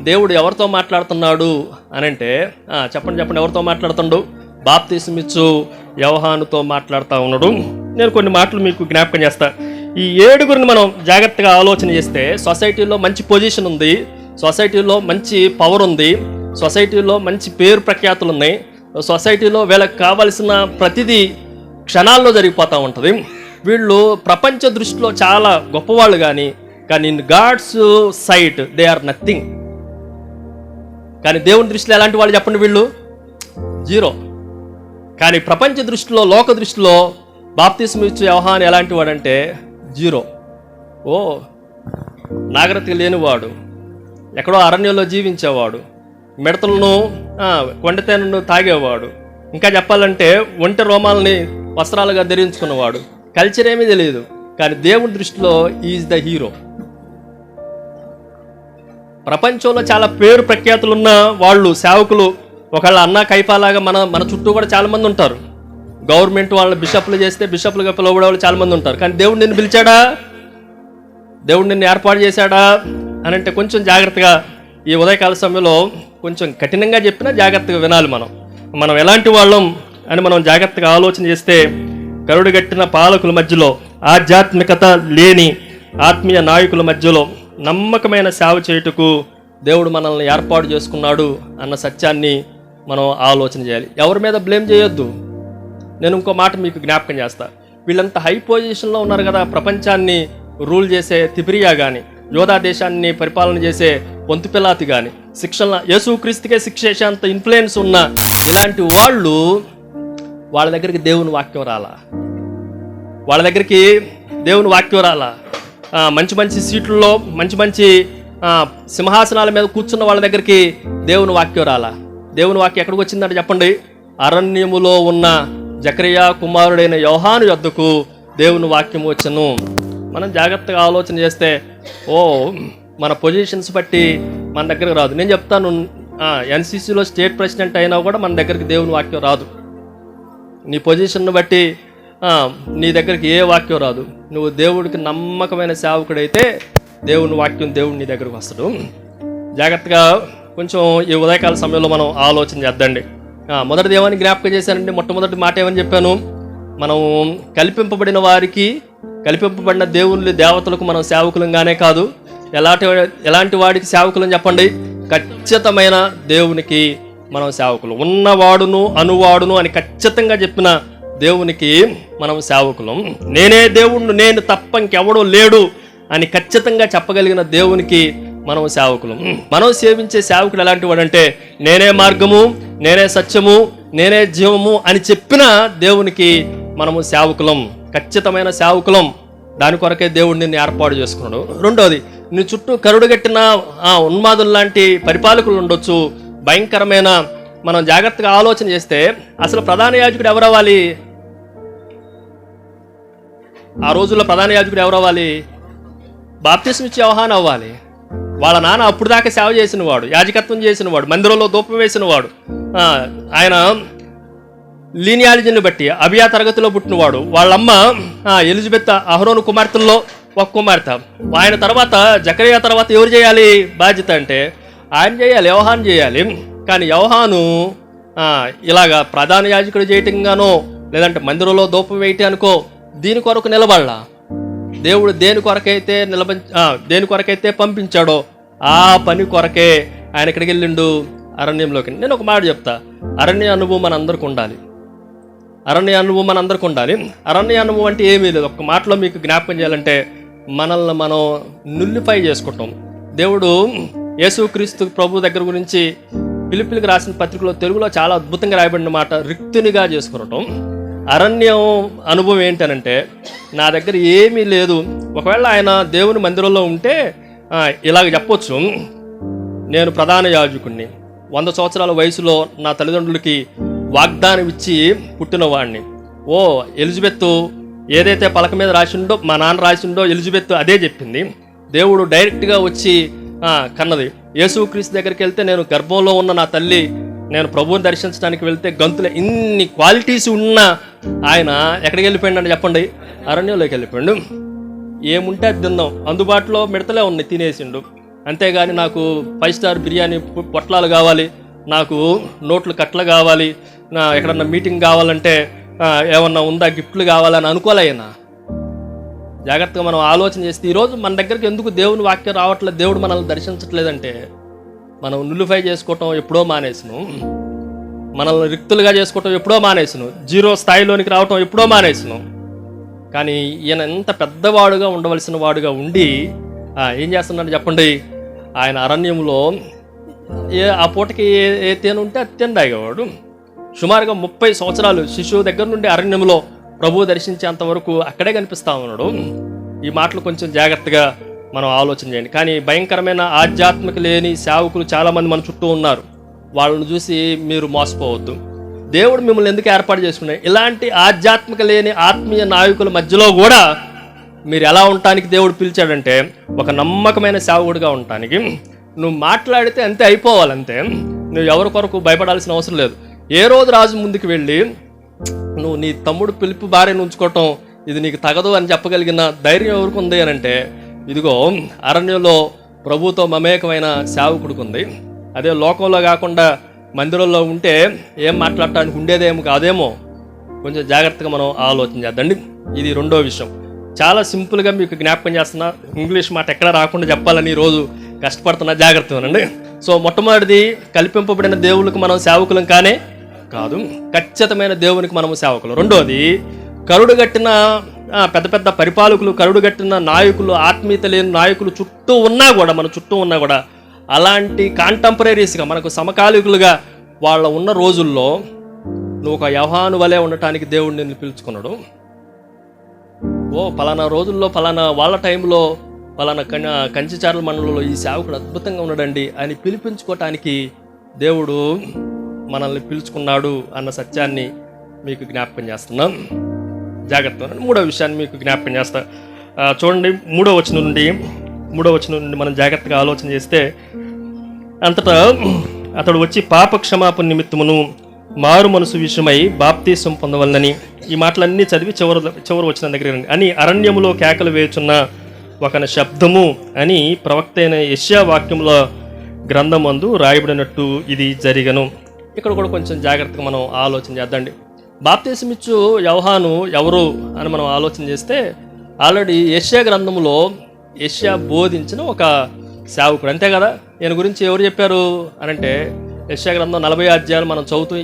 దేవుడు ఎవరితో మాట్లాడుతున్నాడు అని అంటే, చెప్పండి ఎవరితో మాట్లాడుతుండు? బాప్తిస్మిచ్చు యోహానుతో మాట్లాడుతూ ఉన్నాడు. నేను కొన్ని మాటలు మీకు జ్ఞాపకం చేస్తా. ఈ 7గురిని మనం జాగ్రత్తగా ఆలోచన చేస్తే, సొసైటీలో మంచి పొజిషన్ ఉంది, సొసైటీలో మంచి పవర్ ఉంది, సొసైటీలో మంచి పేరు ప్రఖ్యాతులు ఉన్నాయి, సొసైటీలో వీళ్ళకి కావాల్సిన ప్రతిదీ క్షణాల్లో జరిగిపోతూ ఉంటుంది. వీళ్ళు ప్రపంచ దృష్టిలో చాలా గొప్పవాళ్ళు, కానీ in God's sight they are nothing. కానీ దేవుని దృష్టిలో ఎలాంటి వాళ్ళు చెప్పండి? వీళ్ళు జీరో. కానీ ప్రపంచ దృష్టిలో, లోక దృష్టిలో బాప్తిస్మిచ్చు యోహాను ఎలాంటి వాడంటే జీరో. నాగరికత లేనివాడు, ఎక్కడో అరణ్యంలో జీవించేవాడు, మిడతలను కొండతేనను తాగేవాడు, ఇంకా చెప్పాలంటే ఒంటె రోమాలని వస్త్రాలుగా ధరించుకున్నవాడు. కల్చర్ ఏమీ తెలియదు, కానీ దేవుని దృష్టిలో ఈజ్ ద హీరో. ప్రపంచంలో చాలా పేరు ప్రఖ్యాతులున్న వాళ్ళు, సేవకులు, ఒకళ్ళ అన్న కైపాలాగా మన చుట్టూ కూడా చాలామంది ఉంటారు. గవర్నమెంట్ వాళ్ళని బిషప్లు చేస్తే బిషప్లుగా పిలువబడే వాళ్ళు చాలామంది ఉంటారు. కానీ దేవుడు నిన్ను పిలిచాడా? దేవుడు నిన్ను ఏర్పాటు చేశాడా అని అంటే కొంచెం జాగ్రత్తగా ఈ ఉదయకాల సమయంలో కొంచెం కఠినంగా చెప్పినా జాగ్రత్తగా వినాలి. మనం ఎలాంటి వాళ్ళం అని మనం జాగ్రత్తగా ఆలోచన చేస్తే, కరుడుగట్టిన పాలకుల మధ్యలో, ఆధ్యాత్మికత లేని ఆత్మీయ నాయకుల మధ్యలో నమ్మకమైన సేవ చేయుటకు దేవుడు మనల్ని ఏర్పాటు చేసుకున్నాడు అన్న సత్యాన్ని మనం ఆలోచన చేయాలి. ఎవరి మీద బ్లేమ్ చేయొద్దు. నేను ఇంకో మాట మీకు జ్ఞాపకం చేస్తా. వీళ్ళంతా హై పొజిషన్లో ఉన్నారు కదా, ప్రపంచాన్ని రూల్ చేసే తిబిరియా కానీ, యోధా దేశాన్ని పరిపాలన చేసే పొంతు పిలాతు కానీ, యేసుక్రీస్తుకే శిక్ష చేసేంత ఇన్ఫ్లుయెన్స్ ఉన్న ఇలాంటి వాళ్ళ దగ్గరికి దేవుని వాక్యం రాలా. వాళ్ళ దగ్గరికి దేవుని వాక్యం రాలా. మంచి సీట్లలో మంచి సింహాసనాల మీద కూర్చున్న వాళ్ళ దగ్గరికి దేవుని వాక్యం రాలా. దేవుని వాక్యం ఎక్కడికి వచ్చిందంటే చెప్పండి, అరణ్యములో ఉన్న జకరియా కుమారుడైన యోహాను యొద్దకు దేవుని వాక్యం వచ్చను. మనం జాగ్రత్తగా ఆలోచన చేస్తే మన పొజిషన్స్ బట్టి మన దగ్గరకు రాదు. నేను చెప్తాను, ఎన్సీసీలో స్టేట్ ప్రెసిడెంట్ అయినా కూడా మన దగ్గరికి దేవుని వాక్యం రాదు. నీ పొజిషన్ను బట్టి నీ దగ్గరికి ఏ వాక్యం రాదు. నువ్వు దేవుడికి నమ్మకమైన సేవకుడైతే దేవుని వాక్యం దేవుడు నీ దగ్గరకు వస్తాడు. జాగ్రత్తగా కొంచెం ఈ ఉదయకాల సమయంలో మనం ఆలోచన చేద్దండి. మొదటి దేవాన్ని జ్ఞాపకం చేశానండి. మొట్టమొదటి మాట ఏమని చెప్పాను? మనం కల్పింపబడిన వారికి, కల్పింపబడిన దేవతలకు మనం సేవకులంగానే కాదు, ఎలాంటి వాడికి సేవకులని చెప్పండి? ఖచ్చితమైన దేవునికి మనం సేవకులు. ఉన్నవాడును అనువాడును అని ఖచ్చితంగా చెప్పిన దేవునికి మనం సేవకులం. నేనే దేవుణ్ణి, నేను తప్ప ఇంకెవడో లేడు అని ఖచ్చితంగా చెప్పగలిగిన దేవునికి మనం సేవకులం. మనం సేవించే సేవకుడు ఎలాంటి వాడంటే, నేనే మార్గము, నేనే సత్యము, నేనే జీవము అని చెప్పిన దేవునికి మనము సేవకులం, ఖచ్చితమైన సేవకులం. దాని కొరకే దేవుడు నిన్ను ఏర్పాటు చేసుకున్నాడు. రెండోది, నీ చుట్టూ కరుడుగట్టిన ఉన్మాదులు లాంటి పరిపాలకులు ఉండొచ్చు, భయంకరమైన. మనం జాగ్రత్తగా ఆలోచన చేస్తే అసలు ప్రధాన యాజకుడు ఎవరవ్వాలి? ఆ రోజుల్లో ప్రధాన యాజకుడు ఎవరవ్వాలి? బాప్తిస్మిచ్చు యోహాను అవ్వాలి. వాళ్ళ నాన్న అప్పుడు దాకా సేవ చేసినవాడు, యాజకత్వం చేసినవాడు, మందిరంలో ధూపం వేసినవాడు. ఆయన లీనియాలజీని బట్టి అబియా తరగతిలో పుట్టినవాడు. వాళ్ళమ్మ ఎలిజబెత్ అహరోను కుమార్తెల్లో ఒక కుమార్తె. ఆయన తర్వాత జకరియా తర్వాత ఎవరు చేయాలి బాధ్యత అంటే? ఆయన చేయాలి, యోహాను చేయాలి. కానీ యోహాను ఇలాగా ప్రధాన యాజకుడు చేయటంగానో, లేదంటే మందిరంలో ధూపం వేయటానికో దీని కొరకు నిలబడలా. దేవుడు దేని కొరకైతే పంపించాడో ఆ పని కొరకే ఆయన ఎక్కడికి వెళ్ళిండు? అరణ్యంలోకి. నేను ఒక మాట చెప్తా, అరణ్య అనుభవం మన అందరికి ఉండాలి. అరణ్య అనుభవం అంటే ఏమీ లేదు. ఒక మాటలో మీకు జ్ఞాపకం చేయాలంటే, మనల్ని మనం నుల్లిఫై చేసుకుంటాం. దేవుడు యేసుక్రీస్తు ప్రభు దగ్గర గురించి ఫిలిప్పీలకు రాసిన పత్రికలో తెలుగులో చాలా అద్భుతంగా రాయబడిన మాట, రిక్తునిగా చేసుకునటం. అరణ్యం అనుభవం ఏంటనంటే, నా దగ్గర ఏమీ లేదు. ఒకవేళ ఆయన దేవుని మందిరంలో ఉంటే ఇలాగ చెప్పొచ్చు, నేను ప్రధాన యాజకుడిని, 100 సంవత్సరాల వయసులో నా తల్లిదండ్రులకి వాగ్దానం ఇచ్చి పుట్టినవాడిని. ఎలిజబెత్ ఏదైతే పలక మీద రాసిండో, మా నాన్న రాసిండో, ఎలిజబెత్ అదే చెప్పింది. దేవుడు డైరెక్ట్గా వచ్చి కన్నది. యేసుక్రీస్తు దగ్గరికి వెళ్తే, నేను గర్భంలో ఉన్న నా తల్లి, నేను ప్రభువుని దర్శించడానికి వెళ్తే గంతుల ఇన్ని క్వాలిటీస్ ఉన్న ఆయన ఎక్కడికి వెళ్ళిపోయాడు అంటే చెప్పండి, అరణ్యంలోకి వెళ్ళిపోయాడు. ఏముంటే అది తిందాం, అందుబాటులో మిడతలే ఉన్నాయి, తినేసిండు. అంతేగాని నాకు 5 స్టార్ బిర్యానీ పొట్లాలు కావాలి, నాకు నోట్లు కట్టలు కావాలి, ఎక్కడన్నా మీటింగ్ కావాలంటే ఏమన్నా ఉందా గిఫ్ట్లు కావాలని అనుకోలేనా. జాగ్రత్తగా మనం ఆలోచన చేస్తే, ఈరోజు మన దగ్గరికి ఎందుకు దేవుని వాక్యం రావట్లేదు, దేవుడు మనల్ని దర్శించట్లేదంటే, మనం నుల్లిఫై చేసుకోవటం ఎప్పుడో మానేసిను, మనల్ని రిక్తులుగా చేసుకోవటం ఎప్పుడో మానేసిను, 0 స్థాయిలోనికి రావటం ఎప్పుడో మానేసిను. కానీ ఈయన ఎంత పెద్దవాడుగా ఉండవలసిన వాడుగా ఉండి ఏం చేస్తున్నాడు చెప్పండి, ఆయన అరణ్యంలో ఆ పూటకి ఏ తేను ఉంటే అది తినడాగేవాడు. సుమారుగా 30 సంవత్సరాలు శిశువు దగ్గర నుండి అరణ్యంలో ప్రభువు దర్శించేంత వరకు అక్కడే కనిపిస్తా ఉన్నాడు. ఈ మాటలు కొంచెం జాగ్రత్తగా మనం ఆలోచన చేయండి. కానీ భయంకరమైన ఆధ్యాత్మిక లేని సేవకులు చాలామంది మన చుట్టూ ఉన్నారు. వాళ్ళని చూసి మీరు మోసపోవద్దు. దేవుడు మిమ్మల్ని ఎందుకు ఏర్పాటు చేసుకున్నాడు, ఇలాంటి ఆధ్యాత్మిక లేని ఆత్మీయ నాయకుల మధ్యలో కూడా మీరు ఎలా ఉండటానికి దేవుడు పిలిచాడంటే, ఒక నమ్మకమైన సేవకుడిగా ఉండటానికి. నువ్వు మాట్లాడితే అంతే అయిపోవాలంతే, నువ్వు ఎవరి కొరకు భయపడాల్సిన అవసరం లేదు. ఏ రోజు రాజు ముందుకు వెళ్ళి నువ్వు నీ తమ్ముడు పిలుపు భార్యను ఉంచుకోవటం ఇది నీకు తగదు అని చెప్పగలిగిన ధైర్యం ఎవరికి ఉంది అని అంటే, ఇదిగో అరణ్యంలో ప్రభుతో మమేకమైన సేవకుడికి ఉంది. అదే లోకంలో కాకుండా మందిరంలో ఉంటే ఏం మాట్లాడటానికి ఉండేదేమో కాదేమో. కొంచెం జాగ్రత్తగా మనం ఆలోచన చేద్దండి. ఇది రెండో విషయం. చాలా సింపుల్గా మీకు జ్ఞాపకం చేస్తున్నా, ఇంగ్లీష్ మాట ఎక్కడ రాకుండా చెప్పాలని ఈరోజు కష్టపడుతున్నా, జాగ్రత్తగానండి. సో మొట్టమొదటిది, కల్పింపబడిన దేవుళ్ళకి మనం సేవకులం కానే కాదు, ఖచ్చితమైన దేవునికి మనము సేవకులు. రెండోది, కరుడుగట్టిన పెద్ద పెద్ద పరిపాలకులు, కరుడుగట్టిన నాయకులు, ఆత్మీయత లేని నాయకులు చుట్టూ ఉన్నా కూడా, మన చుట్టూ ఉన్నా కూడా, అలాంటి కాంటెంపరీస్గా మనకు సమకాలికులుగా వాళ్ళ ఉన్న రోజుల్లో నువ్వు ఒక యోహాను వలె ఉండటానికి దేవుడు నిన్ను పిలుచుకున్నాడు. పలానా రోజుల్లో పలానా వాళ్ళ టైంలో పలానా కంచిచార్ల మండలంలో ఈ సేవకుడు అద్భుతంగా ఉన్నాడండి అని పిలిపించుకోవటానికి దేవుడు మనల్ని పిలుచుకున్నాడు అన్న సత్యాన్ని మీకు జ్ఞాపకం చేస్తున్నాం. జాగ్రత్త. మూడో విషయాన్ని మీకు జ్ఞాపకం చేస్తా. చూడండి, మూడో వచనం నుండి మనం జాగ్రత్తగా ఆలోచన చేస్తే, అంతటా అతడు వచ్చి పాప క్షమాపణ నిమిత్తమును మారు మనసు విషయమై బాప్తీసం పొందవలనని, ఈ మాటలన్నీ చదివి చివరి వచ్చిన దగ్గర అని అరణ్యములో కేకలు వేయుచున్న ఒక శబ్దము అని ప్రవక్త అయిన యెషయా వాక్యముల గ్రంథమందు రాయబడినట్టు ఇది జరిగను. ఇక్కడ కూడా కొంచెం జాగ్రత్తగా మనం ఆలోచన చేద్దండి. బాప్తీసమిచ్చు యోహాను ఎవరు అని మనం ఆలోచన చేస్తే, ఆల్రెడీ యెషయా గ్రంథంలో యెషయా బోధించిన ఒక సేవకుడు, అంతే కదా. ఈయన గురించి ఎవరు చెప్పారు అనంటే, యెషయా గ్రంథం 40 అధ్యాయాలు మనం చదువుతూ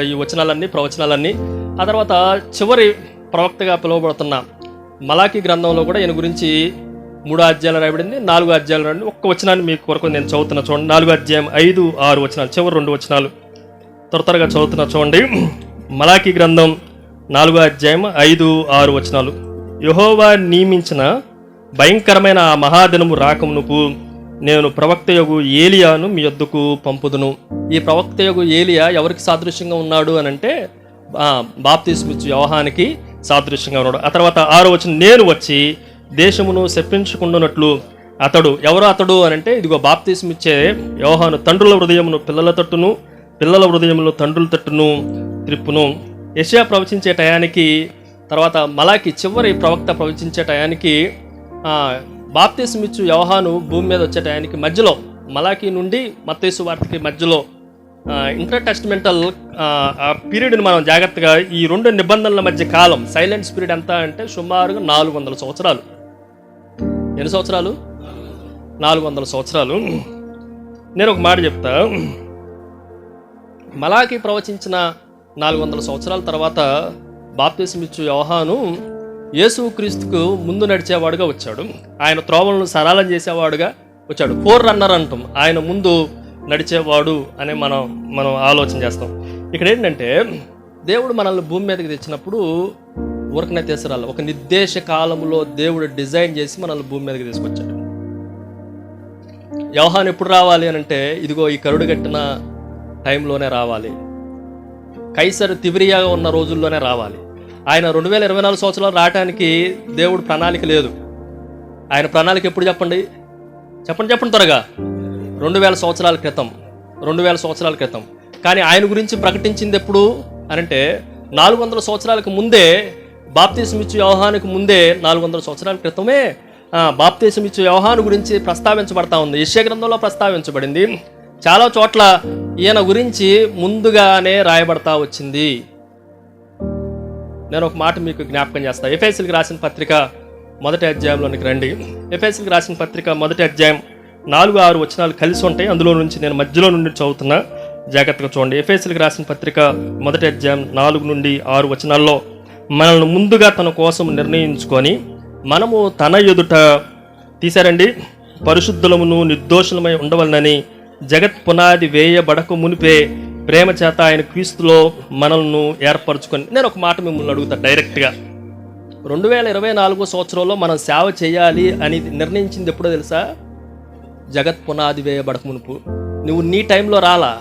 ఈ వచనాలన్నీ, ప్రవచనాలన్నీ. ఆ తర్వాత చివరి ప్రవక్తగా పిలువబడుతున్న మలాకీ గ్రంథంలో కూడా ఈయన గురించి 3 అధ్యాయాలు రాయబడింది, 4 అధ్యాయాలు రాయబడింది. ఒక్క వచనాన్ని మీకు కొరకు నేను చదువుతున్నా చూడండి. 4 అధ్యాయం 5, 6 వచనాలు, చివరి 2 వచనాలు త్వరగా చదువుతున్నా చూడండి. మలాకీ గ్రంథం 4 అధ్యాయం 5, 6 వచనాలు. యెహోవా నియమించిన భయంకరమైన ఆ మహాదినము రాకమునకు నేను ప్రవక్తయగు ఏలియాను మీ యొద్దకు పంపుదును. ఈ ప్రవక్తయగు ఏలియా ఎవరికి సాదృశ్యంగా ఉన్నాడు అని అంటే, బాప్తీసమిచ్చు యోహానికి సాదృశ్యంగా ఉన్నాడు. ఆ తర్వాత 6వ వచనం, నేను వచ్చి దేశమును శపించుకుంటున్నట్లు అతడు. ఎవరు అతడు అని అంటే, ఇదిగో బాప్తీసమిచ్చే యోహాను తండ్రుల హృదయమును పిల్లల తట్టును, పిల్లల హృదయమును తండ్రుల తట్టును త్రిప్పును. యెషయా ప్రవచించే టయానికి, తర్వాత మలాకి చివరి ప్రవక్త ప్రవచించే టయానికి, బాప్తీసమిచ్చు యోహాను భూమి మీద వచ్చే టయానికి మధ్యలో, మలాకి నుండి మత్తయి సువార్తకి మధ్యలో ఇంటర్ టెస్టిమెంటల్ ఆ పీరియడ్ని మనం జాగ్రత్తగా, ఈ 2 నిబంధనల మధ్య కాలం సైలెంట్ పీరియడ్ ఎంత అంటే సుమారుగా 400 సంవత్సరాలు. ఎన్ని సంవత్సరాలు? 400 సంవత్సరాలు. నేను ఒక మాట చెప్తా. మలాకి ప్రవచించిన 400 సంవత్సరాల తర్వాత బాప్తీసమిచ్చు యోహాను యేసుక్రీస్తుకు ముందు నడిచేవాడుగా వచ్చాడు. ఆయన త్రోవలను సరళం చేసేవాడుగా వచ్చాడు. 4 రన్నర్ అంటాం, ఆయన ముందు నడిచేవాడు అని మనం ఆలోచన చేస్తాం. ఇక్కడ ఏంటంటే, దేవుడు మనల్ని భూమి మీదకి తెచ్చినప్పుడు ఊరకనే తీసుకురాలి. ఒక నిర్దేశ కాలంలో దేవుడు డిజైన్ చేసి మనల్ని భూమి మీదకి తీసుకొచ్చాడు. యోహాను ఎప్పుడు రావాలి అని అంటే, ఇదిగో ఈ కరుడు కట్టిన టైంలోనే రావాలి. కైసరు తిబిరియాగా ఉన్న రోజుల్లోనే రావాలి. ఆయన 2024 సంవత్సరాలు రావడానికి దేవుడు ప్రణాళిక లేదు. ఆయన ప్రణాళిక ఎప్పుడు చెప్పండి త్వరగా. 2000 సంవత్సరాల క్రితం. 2000 సంవత్సరాల క్రితం. కానీ ఆయన గురించి ప్రకటించింది ఎప్పుడు అనంటే 400 సంవత్సరాలకు ముందే, బాప్తీసం ఇచ్చే యోహానుకు ముందే 400 సంవత్సరాల క్రితమే బాప్తీసం ఇచ్చే యోహాను గురించి ప్రస్తావించబడతా ఉంది. యెషయా గ్రంథంలో ప్రస్తావించబడింది. చాలా చోట్ల ఈయన గురించి ముందుగానే రాయబడతా వచ్చింది. నేను ఒక మాట మీకు జ్ఞాపకం చేస్తాను. ఎఫెసీయులకు రాసిన పత్రిక 1వ అధ్యాయంలోనికి రండి. ఎఫెసీయులకు రాసిన పత్రిక 1వ అధ్యాయం 4-6 వచనాలు కలిసి ఉంటాయి. అందులో నుంచి నేను మధ్యలో నుండి చదువుతున్నా, జాగ్రత్తగా చూడండి. ఎఫెసీయులకు రాసిన పత్రిక 1వ అధ్యాయం 4-6 వచనాల్లో, మనల్ని ముందుగా తన కోసం నిర్ణయించుకొని మనము తన ఎదుట తీశారండి పరిశుద్ధులమును నిర్దోషులమై ఉండవలనని జగత్ పునాది వేయబడక మునిపే ప్రేమ చేత ఆయన క్రీస్తులో మనల్ని ఏర్పరచుకొని. నేను ఒక మాట మిమ్మల్ని అడుగుతా డైరెక్ట్గా. 2024 సంవత్సరంలో మనం సేవ చేయాలి అని నిర్ణయించింది ఎప్పుడో తెలుసా? జగత్ పునాది వేయబడక మునుపు. నువ్వు నీ టైంలో రాలా.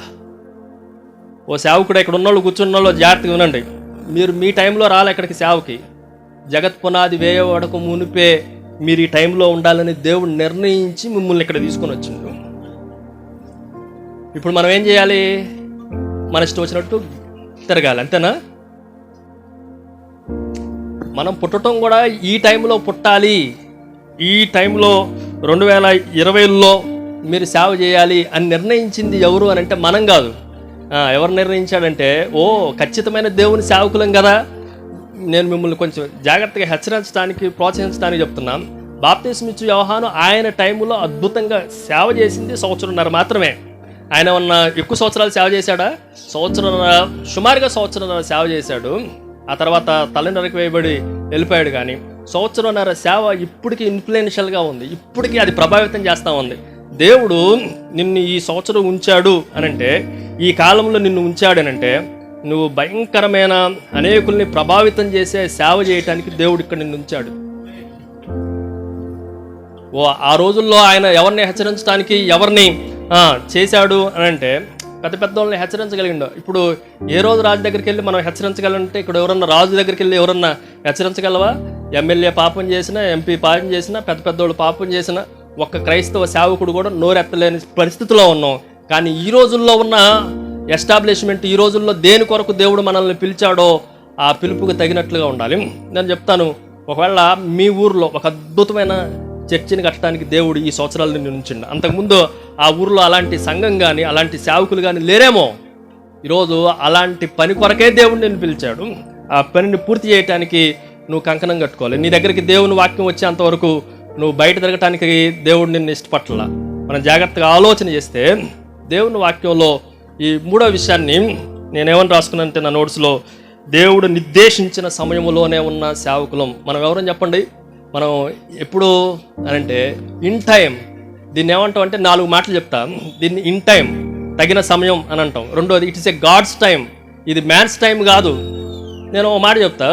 ఓ సేవకుడు ఇక్కడ ఉన్నోళ్ళు కూర్చున్న వాళ్ళు జాగ్రత్తగా వినండి. మీరు మీ టైంలో రాలా ఇక్కడికి సేవకి. జగత్ పునాది వేయబడక మునిపే మీరు ఈ టైంలో ఉండాలని దేవుడు నిర్ణయించి మిమ్మల్ని ఇక్కడ తీసుకొని వచ్చిండు. ఇప్పుడు మనం ఏం చేయాలి? మన ఇష్టం వచ్చినట్టు తిరగాలి, అంతేనా? మనం పుట్టడం కూడా ఈ టైంలో పుట్టాలి. ఈ టైంలో 2020లో మీరు సేవ చేయాలి అని నిర్ణయించింది ఎవరు అని అంటే మనం కాదు. ఎవరు నిర్ణయించాడంటే, ఖచ్చితమైన దేవుని సేవకులం కదా. నేను మిమ్మల్ని కొంచెం జాగ్రత్తగా హెచ్చరించడానికి, ప్రోత్సహించడానికి చెప్తున్నాను. బాప్తీసం ఇచ్చే యోహాను ఆయన టైంలో అద్భుతంగా సేవ చేసింది 1.5 సంవత్సరం మాత్రమే. ఆయన ఉన్న ఎక్కువ సంవత్సరాలు సేవ చేశాడా? సుమారుగా 1.5 సంవత్సరం సేవ చేశాడు. ఆ తర్వాత తలనరికి వేయబడి వెళ్ళిపోయాడు. కానీ 1.5 సంవత్సరం సేవ ఇప్పటికీ ఇన్ఫ్లుయెన్షియల్గా ఉంది. ఇప్పటికీ అది ప్రభావితం చేస్తూ ఉంది. దేవుడు నిన్ను ఈ సంవత్సరం ఉంచాడు అనంటే, ఈ కాలంలో నిన్ను ఉంచాడనంటే, నువ్వు భయంకరమైన అనేకుల్ని ప్రభావితం చేసే సేవ చేయటానికి దేవుడు ఇక్కడ నిన్ను ఉంచాడు. ఆ రోజుల్లో ఆయన ఎవరిని హెచ్చరించడానికి ఎవరిని చేశాడు అని అంటే, పెద్ద పెద్ద వాళ్ళని హెచ్చరించగలిగిండు. ఇప్పుడు ఏ రోజు రాజు దగ్గరికి వెళ్ళి మనం హెచ్చరించగలంటే, ఇక్కడ ఎవరన్నా రాజు దగ్గరికి వెళ్ళి ఎవరన్నా హెచ్చరించగలవా? ఎమ్మెల్యే పాపం చేసినా, ఎంపీ పాపం చేసినా, పెద్ద పెద్దోళ్ళు పాపం చేసినా, ఒక్క క్రైస్తవ సేవకుడు కూడా నోరెత్తలేని పరిస్థితిలో ఉన్నాం. కానీ ఈ రోజుల్లో ఉన్న ఎస్టాబ్లిష్మెంట్, ఈ రోజుల్లో దేని కొరకు దేవుడు మనల్ని పిలిచాడో ఆ పిలుపుకు తగినట్లుగా ఉండాలి. నేను చెప్తాను, ఒకవేళ మీ ఊర్లో ఒక అద్భుతమైన చర్చిని కట్టడానికి దేవుడు ఈ సంవత్సరాలు నిన్ను ఉంచిండు. అంతకుముందు ఆ ఊర్లో అలాంటి సంఘం కానీ అలాంటి సేవకులు కానీ లేరేమో. ఈరోజు అలాంటి పని కొరకే దేవుడు నిన్ను పిలిచాడు. ఆ పనిని పూర్తి చేయడానికి నువ్వు కంకణం కట్టుకోవాలి. నీ దగ్గరికి దేవుని వాక్యం వచ్చేంతవరకు నువ్వు బయట తిరగటానికి దేవుడు నిన్ను ఇష్టపట్ల. మనం జాగ్రత్తగా ఆలోచన చేస్తే దేవుని వాక్యంలో ఈ 3వ విషయాన్ని నేనేమని రాసుకున్నానంటే నా నోట్స్లో, దేవుడు నిర్దేశించిన సమయంలోనే ఉన్న సేవకులం. మనం ఎవరని చెప్పండి? మనం ఎప్పుడు అనంటే ఇన్ టైం. దీన్ని ఏమంటాం అంటే 4 మాటలు చెప్తా. దీన్ని ఇన్ టైం, తగిన సమయం అని అంటాం. రెండోది, it is a God's time. ఇది మ్యాన్స్ టైం కాదు. నేను ఒక మాట చెప్తా.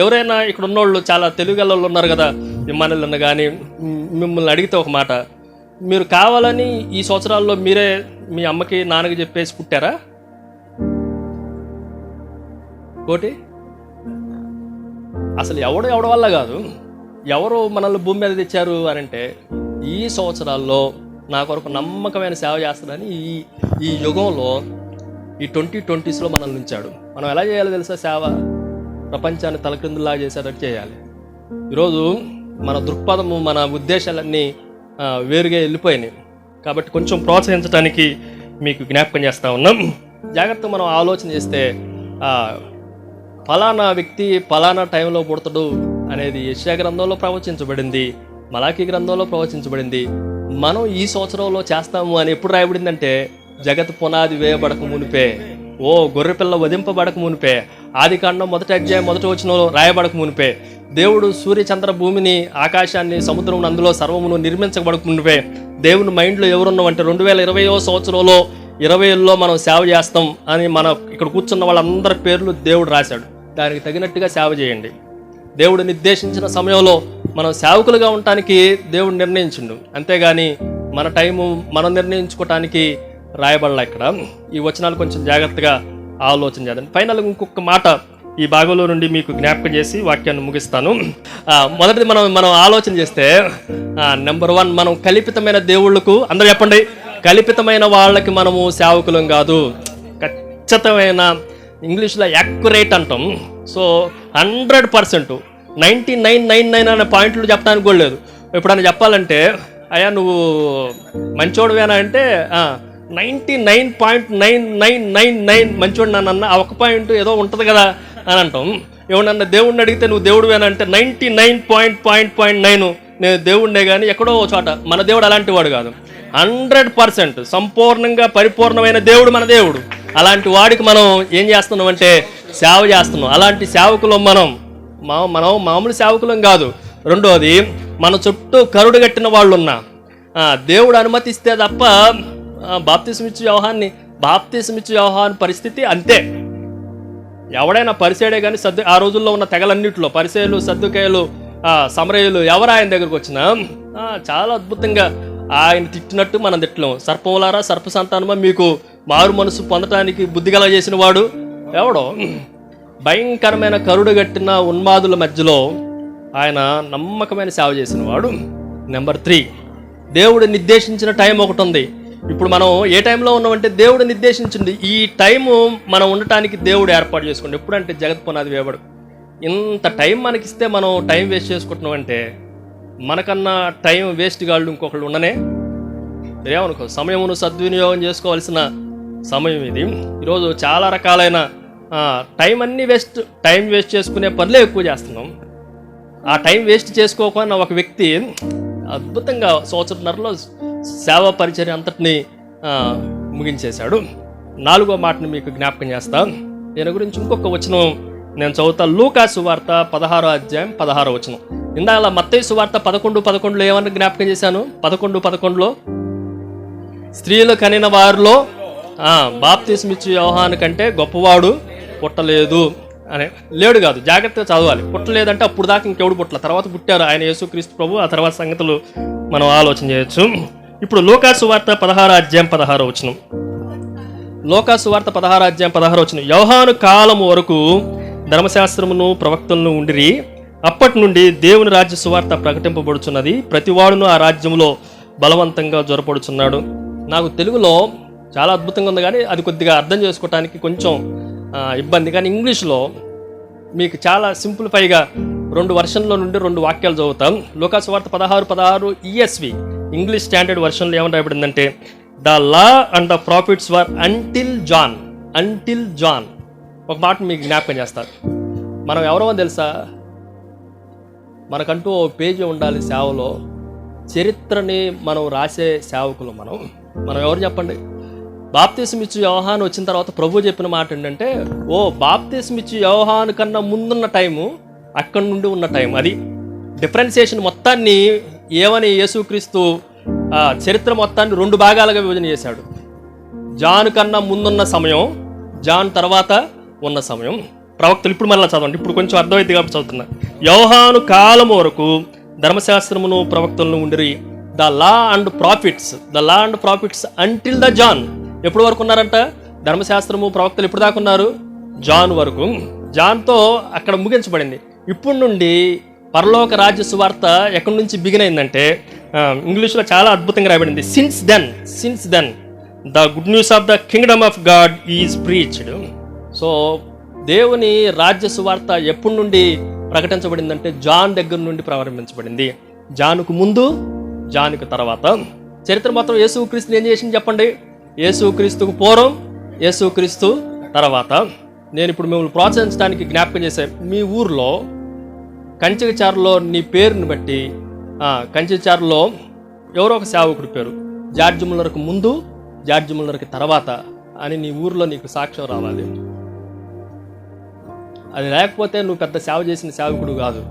ఎవరైనా ఇక్కడ ఉన్నోళ్ళు చాలా తెలుగుగల్లో ఉన్నారు కదా, విమానులు కానీ, మిమ్మల్ని అడిగితే ఒక మాట, మీరు కావాలని ఈ సంవత్సరాల్లో మీరే మీ అమ్మకి నాన్నకి చెప్పేసి పుట్టారా? కోటి అసలు ఎవడి వల్ల కాదు. ఎవరు మనల్ని భూమి మీద తెచ్చారు అని అంటే, ఈ సంవత్సరాల్లో నా కొరకు నమ్మకమైన సేవ చేస్తాడని ఈ యుగంలో ఈ 2020స్లో మనల్ని ఉంచాడు. మనం ఎలా చేయాలో తెలుసా? సేవ ప్రపంచాన్ని తలక్రిందులాగా చేసేటట్టు చేయాలి. ఈరోజు మన దృక్పథము, మన ఉద్దేశాలన్నీ వేరుగా వెళ్ళిపోయినాయి. కాబట్టి కొంచెం ప్రోత్సహించడానికి మీకు జ్ఞాపకం చేస్తూ ఉన్నాం. జాగ్రత్తగా మనం ఆలోచన చేస్తే, ఫలానా వ్యక్తి ఫలానా టైంలో పుడతాడు అనేది యెషయా గ్రంథంలో ప్రవచించబడింది, మలాకీ గ్రంథంలో ప్రవచించబడింది. మనం ఈ సంవత్సరంలో చేస్తాము అని ఎప్పుడు రాయబడిందంటే, జగత్ పునాది వేయబడక మునిపే, గొర్రెపిల్ల వధింపబడక మునిపే, ఆదికాండం 1వ అధ్యాయం 1వ వచనంలో రాయబడక మునిపే, దేవుడు సూర్య చంద్ర భూమిని, ఆకాశాన్ని, సముద్రం అందులో సర్వమును నిర్మించబడక మునిపే దేవుని మైండ్లో ఎవరున్నామంటే 2020వ సంవత్సరంలో 20 మనం సేవ చేస్తాం అని మన ఇక్కడ కూర్చున్న వాళ్ళందరి పేర్లు దేవుడు రాశాడు. దానికి తగినట్టుగా సేవ చేయండి. దేవుడు నిర్దేశించిన సమయంలో మనం సేవకులుగా ఉండటానికి దేవుడు నిర్ణయించిండు, అంతేగాని మన టైము మనం నిర్ణయించుకోవటానికి రాయబడలా. ఇక్కడ ఈ వచనాలు కొంచెం జాగ్రత్తగా ఆలోచన చేద్దాం. ఫైనల్ ఇంకొక మాట ఈ భాగంలో నుండి మీకు జ్ఞాపకం చేసి వాక్యాన్ని ముగిస్తాను. మొదటిది మనం ఆలోచన చేస్తే నెంబర్ 1, మనం కల్పితమైన దేవుళ్ళకు, అందరూ చెప్పండి, కల్పితమైన వాళ్ళకి మనము సేవకులం కాదు. ఖచ్చితమైన, ఇంగ్లీష్లో యాక్యురేట్ అంటాం. సో 100%, 99.99 అనే పాయింట్లు చెప్పడానికి కూడా లేదు. ఎప్పుడైనా చెప్పాలంటే అయ్యా నువ్వు మంచోడువేనా అంటే 99.9999 మంచోడు నన్న ఆ ఒక పాయింట్ ఏదో ఉంటుంది కదా అని అంటాం. ఏమన్నా దేవుడిని అడిగితే నువ్వు దేవుడువేనా అంటే 99.9 నేను దేవుడినే, కానీ ఎక్కడో చోట. మన దేవుడు అలాంటి వాడు కాదు. 100% సంపూర్ణంగా పరిపూర్ణమైన దేవుడు మన దేవుడు. అలాంటి వాడికి మనం ఏం చేస్తున్నాం అంటే సేవ చేస్తున్నాం. అలాంటి సేవకులు మనం మామూలు సేవకులం కాదు. రెండోది, మన చుట్టూ కరుడు కట్టిన వాళ్ళు ఉన్నా దేవుడు అనుమతిస్తే తప్ప బాప్తిస్మిచ్చు యోహాను పరిస్థితి అంతే. ఎవడైనా పరిసేడే కానీ ఆ రోజుల్లో ఉన్న తెగలన్నింటిలో పరిసేయులు, సద్దుకాయలు, సమరయులు ఎవరు ఆయన దగ్గరకు వచ్చినా చాలా అద్భుతంగా ఆయన తిట్టినట్టు మనం తిట్టలేము. సర్పములారా, సర్ప సంతానమా, మీకు మారు మనసు పొందటానికి బుద్ధిగల చేసిన వాడు ఎవడో. భయంకరమైన కరుడు కట్టిన ఉన్మాదుల మధ్యలో ఆయన నమ్మకమైన సేవ చేసిన వాడు. నెంబర్ 3, దేవుడు నిర్దేశించిన టైం ఒకటి ఉంది. ఇప్పుడు మనం ఏ టైంలో ఉన్నామంటే దేవుడు నిర్దేశించింది. ఈ టైము మనం ఉండటానికి దేవుడు ఏర్పాటు చేసుకోండి. ఎప్పుడంటే జగత్ పునాది వేయబడు. ఇంత టైం మనకిస్తే మనం టైం వేస్ట్ చేసుకుంటున్నాం అంటే మనకన్నా టైం వేస్ట్ గాళ్ళు ఇంకొకళ్ళు ఉండనే ఏమనుకో. సమయమును సద్వినియోగం చేసుకోవాల్సిన సమయం ఇది. ఈరోజు చాలా రకాలైన టైం వేస్ట్ చేసుకునే పనులే ఎక్కువ చేస్తున్నాం. ఆ టైం వేస్ట్ చేసుకోకుండా ఒక వ్యక్తి అద్భుతంగా సంవత్సరంన్నరలో సేవా పరిచర్య అంతటిని ముగించేశాడు. 4వ మాటను మీకు జ్ఞాపకం చేస్తా. దీని గురించి ఇంకొక వచనం నేను చదువుతా. లూకా సువార్త 16వ అధ్యాయం 16వ వచనం. ఇందాక మత్తయి సువార్త 11:11 ఏమన్నా జ్ఞాపకం చేశాను. 11:11 స్త్రీలు కనిన వారిలో బాప్తిస్మిచ్చు యోహాను కంటే గొప్పవాడు పుట్టలేదు అనే. లేడు కాదు, జాగ్రత్తగా చదవాలి. పుట్టలేదంటే అప్పుడు దాకా ఇంకెవడు పుట్టల, తర్వాత పుట్టారు ఆయన యేసుక్రీస్తు ప్రభు. ఆ తర్వాత సంగతులు మనం ఆలోచన చేయొచ్చు. ఇప్పుడు లూకా సువార్త 16వ అధ్యాయం 16వ వచనం. లూకా సువార్త 16వ అధ్యాయం 16వ వచనం. యోహాను కాలము వరకు ధర్మశాస్త్రమును ప్రవక్తలను ఉండిరి. అప్పటి నుండి దేవుని రాజ్య సువార్త ప్రకటింపబడుచున్నది. ప్రతివాడును ఆ రాజ్యములో బలవంతంగా జ్వరపడుచున్నాడు. నాకు తెలుగులో చాలా అద్భుతంగా ఉంది, కానీ అది కొద్దిగా అర్థం చేసుకోవటానికి కొంచెం ఇబ్బంది. కానీ ఇంగ్లీష్లో మీకు చాలా సింప్లిఫైగా 2 వర్షన్లో నుండి 2 వాక్యాలు చదువుతాం. లూకా సువార్త 16:16 ESV ఇంగ్లీష్ స్టాండర్డ్ వర్షన్లో ఏమని రాయబడిందంటే, the law and the prophets were until John. ఒక మాట మీకు జ్ఞాపకం చేస్తారు. మనం ఎవరో తెలుసా? మనకంటూ ఓ పేజీ ఉండాలి సేవలో. చరిత్రని మనం రాసే సేవకులు మనం ఎవరు చెప్పండి? బాప్తిస్మిచ్చు యోహాను వచ్చిన తర్వాత ప్రభు చెప్పిన మాట ఏంటంటే, బాప్తిస్మిచ్చు యోహాను కన్నా ముందున్న టైము, అక్కడి నుండి ఉన్న టైం. అది డిఫరెన్సియేషన్ మొత్తాన్ని ఏమని యేసుక్రీస్తు చరిత్ర మొత్తాన్ని 2 భాగాలుగా విభజన చేశాడు. జాన్ కన్నా ముందున్న సమయం, జాన్ తర్వాత ఉన్న సమయం. ప్రవక్తలు ఇప్పుడు మళ్ళీ చదవండి, ఇప్పుడు కొంచెం అర్థమైంది కాబట్టి చదువుతున్నా. యోహాను కాలము వరకు ధర్మశాస్త్రమును ప్రవక్తలను ఉండిరి. The law and prophets until the John. ఎప్పుడు వరకు ఉన్నారంట? ధర్మశాస్త్రము ప్రవక్తలు ఎప్పుడు దాకా ఉన్నారు? జాన్ వరకు. జాన్తో అక్కడ ముగించబడింది. ఇప్పుడు నుండి పరలోక రాజ్య సువార్త ఎక్కడి నుంచి బిగిన్ అయిందంటే, ఇంగ్లీష్లో చాలా అద్భుతంగా రాయబడింది. Since then the good news of the kingdom of God is preached. So దేవుని రాజ్య సువార్త ఎప్పటి నుండి ప్రకటించబడిందంటే జాన్ దగ్గర నుండి ప్రారంభించబడింది. జానుకు ముందు, జానుకు తర్వాత. చరిత్ర మొత్తం యేసుక్రీస్తుని ఏం చేసింది చెప్పండి? యేసుక్రీస్తుకు పూర్వం, యేసుక్రీస్తు తర్వాత. నేను ఇప్పుడు మిమ్మల్ని ప్రోత్సహించడానికి జ్ఞాపకం చేశాను. మీ ఊర్లో కంచెచారులో నీ పేరుని బట్టి కంచెచారులో ఎవరో ఒక సేవకుడి పేరు జార్జ్ ముల్లర్కు ముందు, జార్జ్ ముల్లర్కి తర్వాత అని నీ ఊర్లో నీకు సాక్ష్యం రావాలి. అది లేకపోతే నువ్వు పెద్ద సేవ చేసిన సేవకుడు కాదు.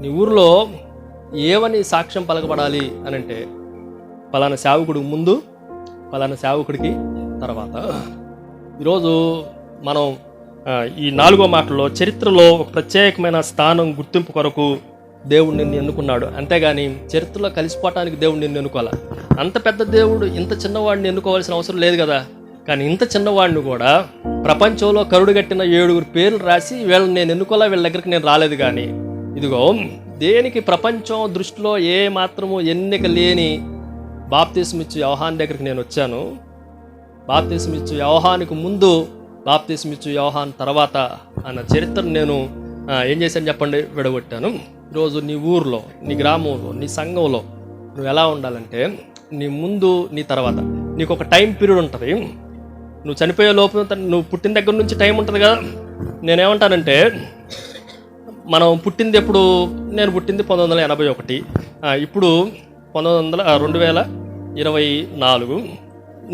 నీ ఊర్లో ఏమని సాక్ష్యం పలకబడాలి అని అంటే, పలానా సేవకుడు ముందు, పలానా సేవకుడికి తర్వాత. ఈరోజు మనం ఈ 4వ మాటలో చరిత్రలో ఒక ప్రత్యేకమైన స్థానం గుర్తింపు కొరకు దేవుడు నిన్ను ఎన్నుకున్నాడు. అంతేగాని చరిత్రలో కలిసిపోవటానికి దేవుడు నిన్ను ఎన్నుకోవాలి. అంత పెద్ద దేవుడు ఇంత చిన్నవాడిని ఎన్నుకోవాల్సిన అవసరం లేదు కదా. కానీ ఇంత చిన్నవాడిని కూడా ప్రపంచంలో కరుడుగట్టిన 7 పేర్లు రాసి వీళ్ళని నేను ఎన్నుకోలే, వీళ్ళ దగ్గరికి నేను రాలేదు. కానీ ఇదిగో దేనికి ప్రపంచం దృష్టిలో ఏ మాత్రము ఎన్నిక లేని బాప్తిస్మిచ్చు యోహాను దగ్గరికి నేను వచ్చాను. బాప్తిస్మిచ్చు యోహానుకు ముందు, బాప్తిస్మిచ్చు యోహాను తర్వాత అన్న చరిత్రను నేను ఏం చేశాను చెప్పండి, విడగొట్టాను. ఈరోజు నీ ఊర్లో, నీ గ్రామంలో, నీ సంఘంలో నువ్వు ఎలా ఉండాలంటే నీ ముందు, నీ తర్వాత. నీకు ఒక టైం పీరియడ్ ఉంటుంది. నువ్వు చనిపోయే లోపు, నువ్వు పుట్టిన దగ్గర నుంచి టైం ఉంటుంది కదా. నేనేమంటానంటే మనం పుట్టింది ఎప్పుడు, నేను పుట్టింది 1981, ఇప్పుడు 2024.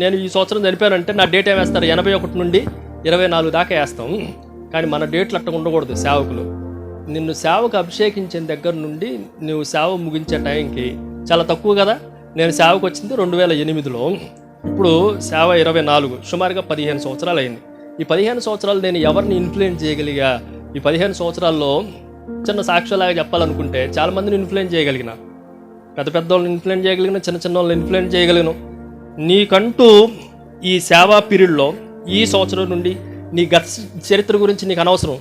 నేను ఈ సంవత్సరం చనిపోయానంటే నా డేట్ ఏం వేస్తారు, 81 నుండి 24 దాకా వేస్తాం. కానీ మన డేట్లు అట్లా ఉండకూడదు. సేవకులు నిన్ను సేవకు అభిషేకించిన దగ్గర నుండి నువ్వు సేవ ముగించే టైంకి చాలా తక్కువ కదా. నేను సేవకు వచ్చింది 2008లో, ఇప్పుడు సేవ 24, సుమారుగా 15 సంవత్సరాలు అయింది. ఈ 15 సంవత్సరాలు నేను ఎవరిని ఇన్ఫ్లుయెన్స్ చేయగలిగా? ఈ 15 సంవత్సరాల్లో చిన్న సాక్ష్యాలాగా చెప్పాలనుకుంటే చాలామందిని ఇన్ఫ్లుయెన్స్ చేయగలిగిన, పెద్ద వాళ్ళని ఇన్ఫ్లుయెన్స్ చేయగలిగిన, చిన్న వాళ్ళని ఇన్ఫ్లుయెన్స్ చేయగలిగిన. నీకంటూ ఈ సేవా పీరియడ్లో ఈ సంవత్సరం నుండి నీ గత చరిత్ర గురించి నీకు అనవసరం.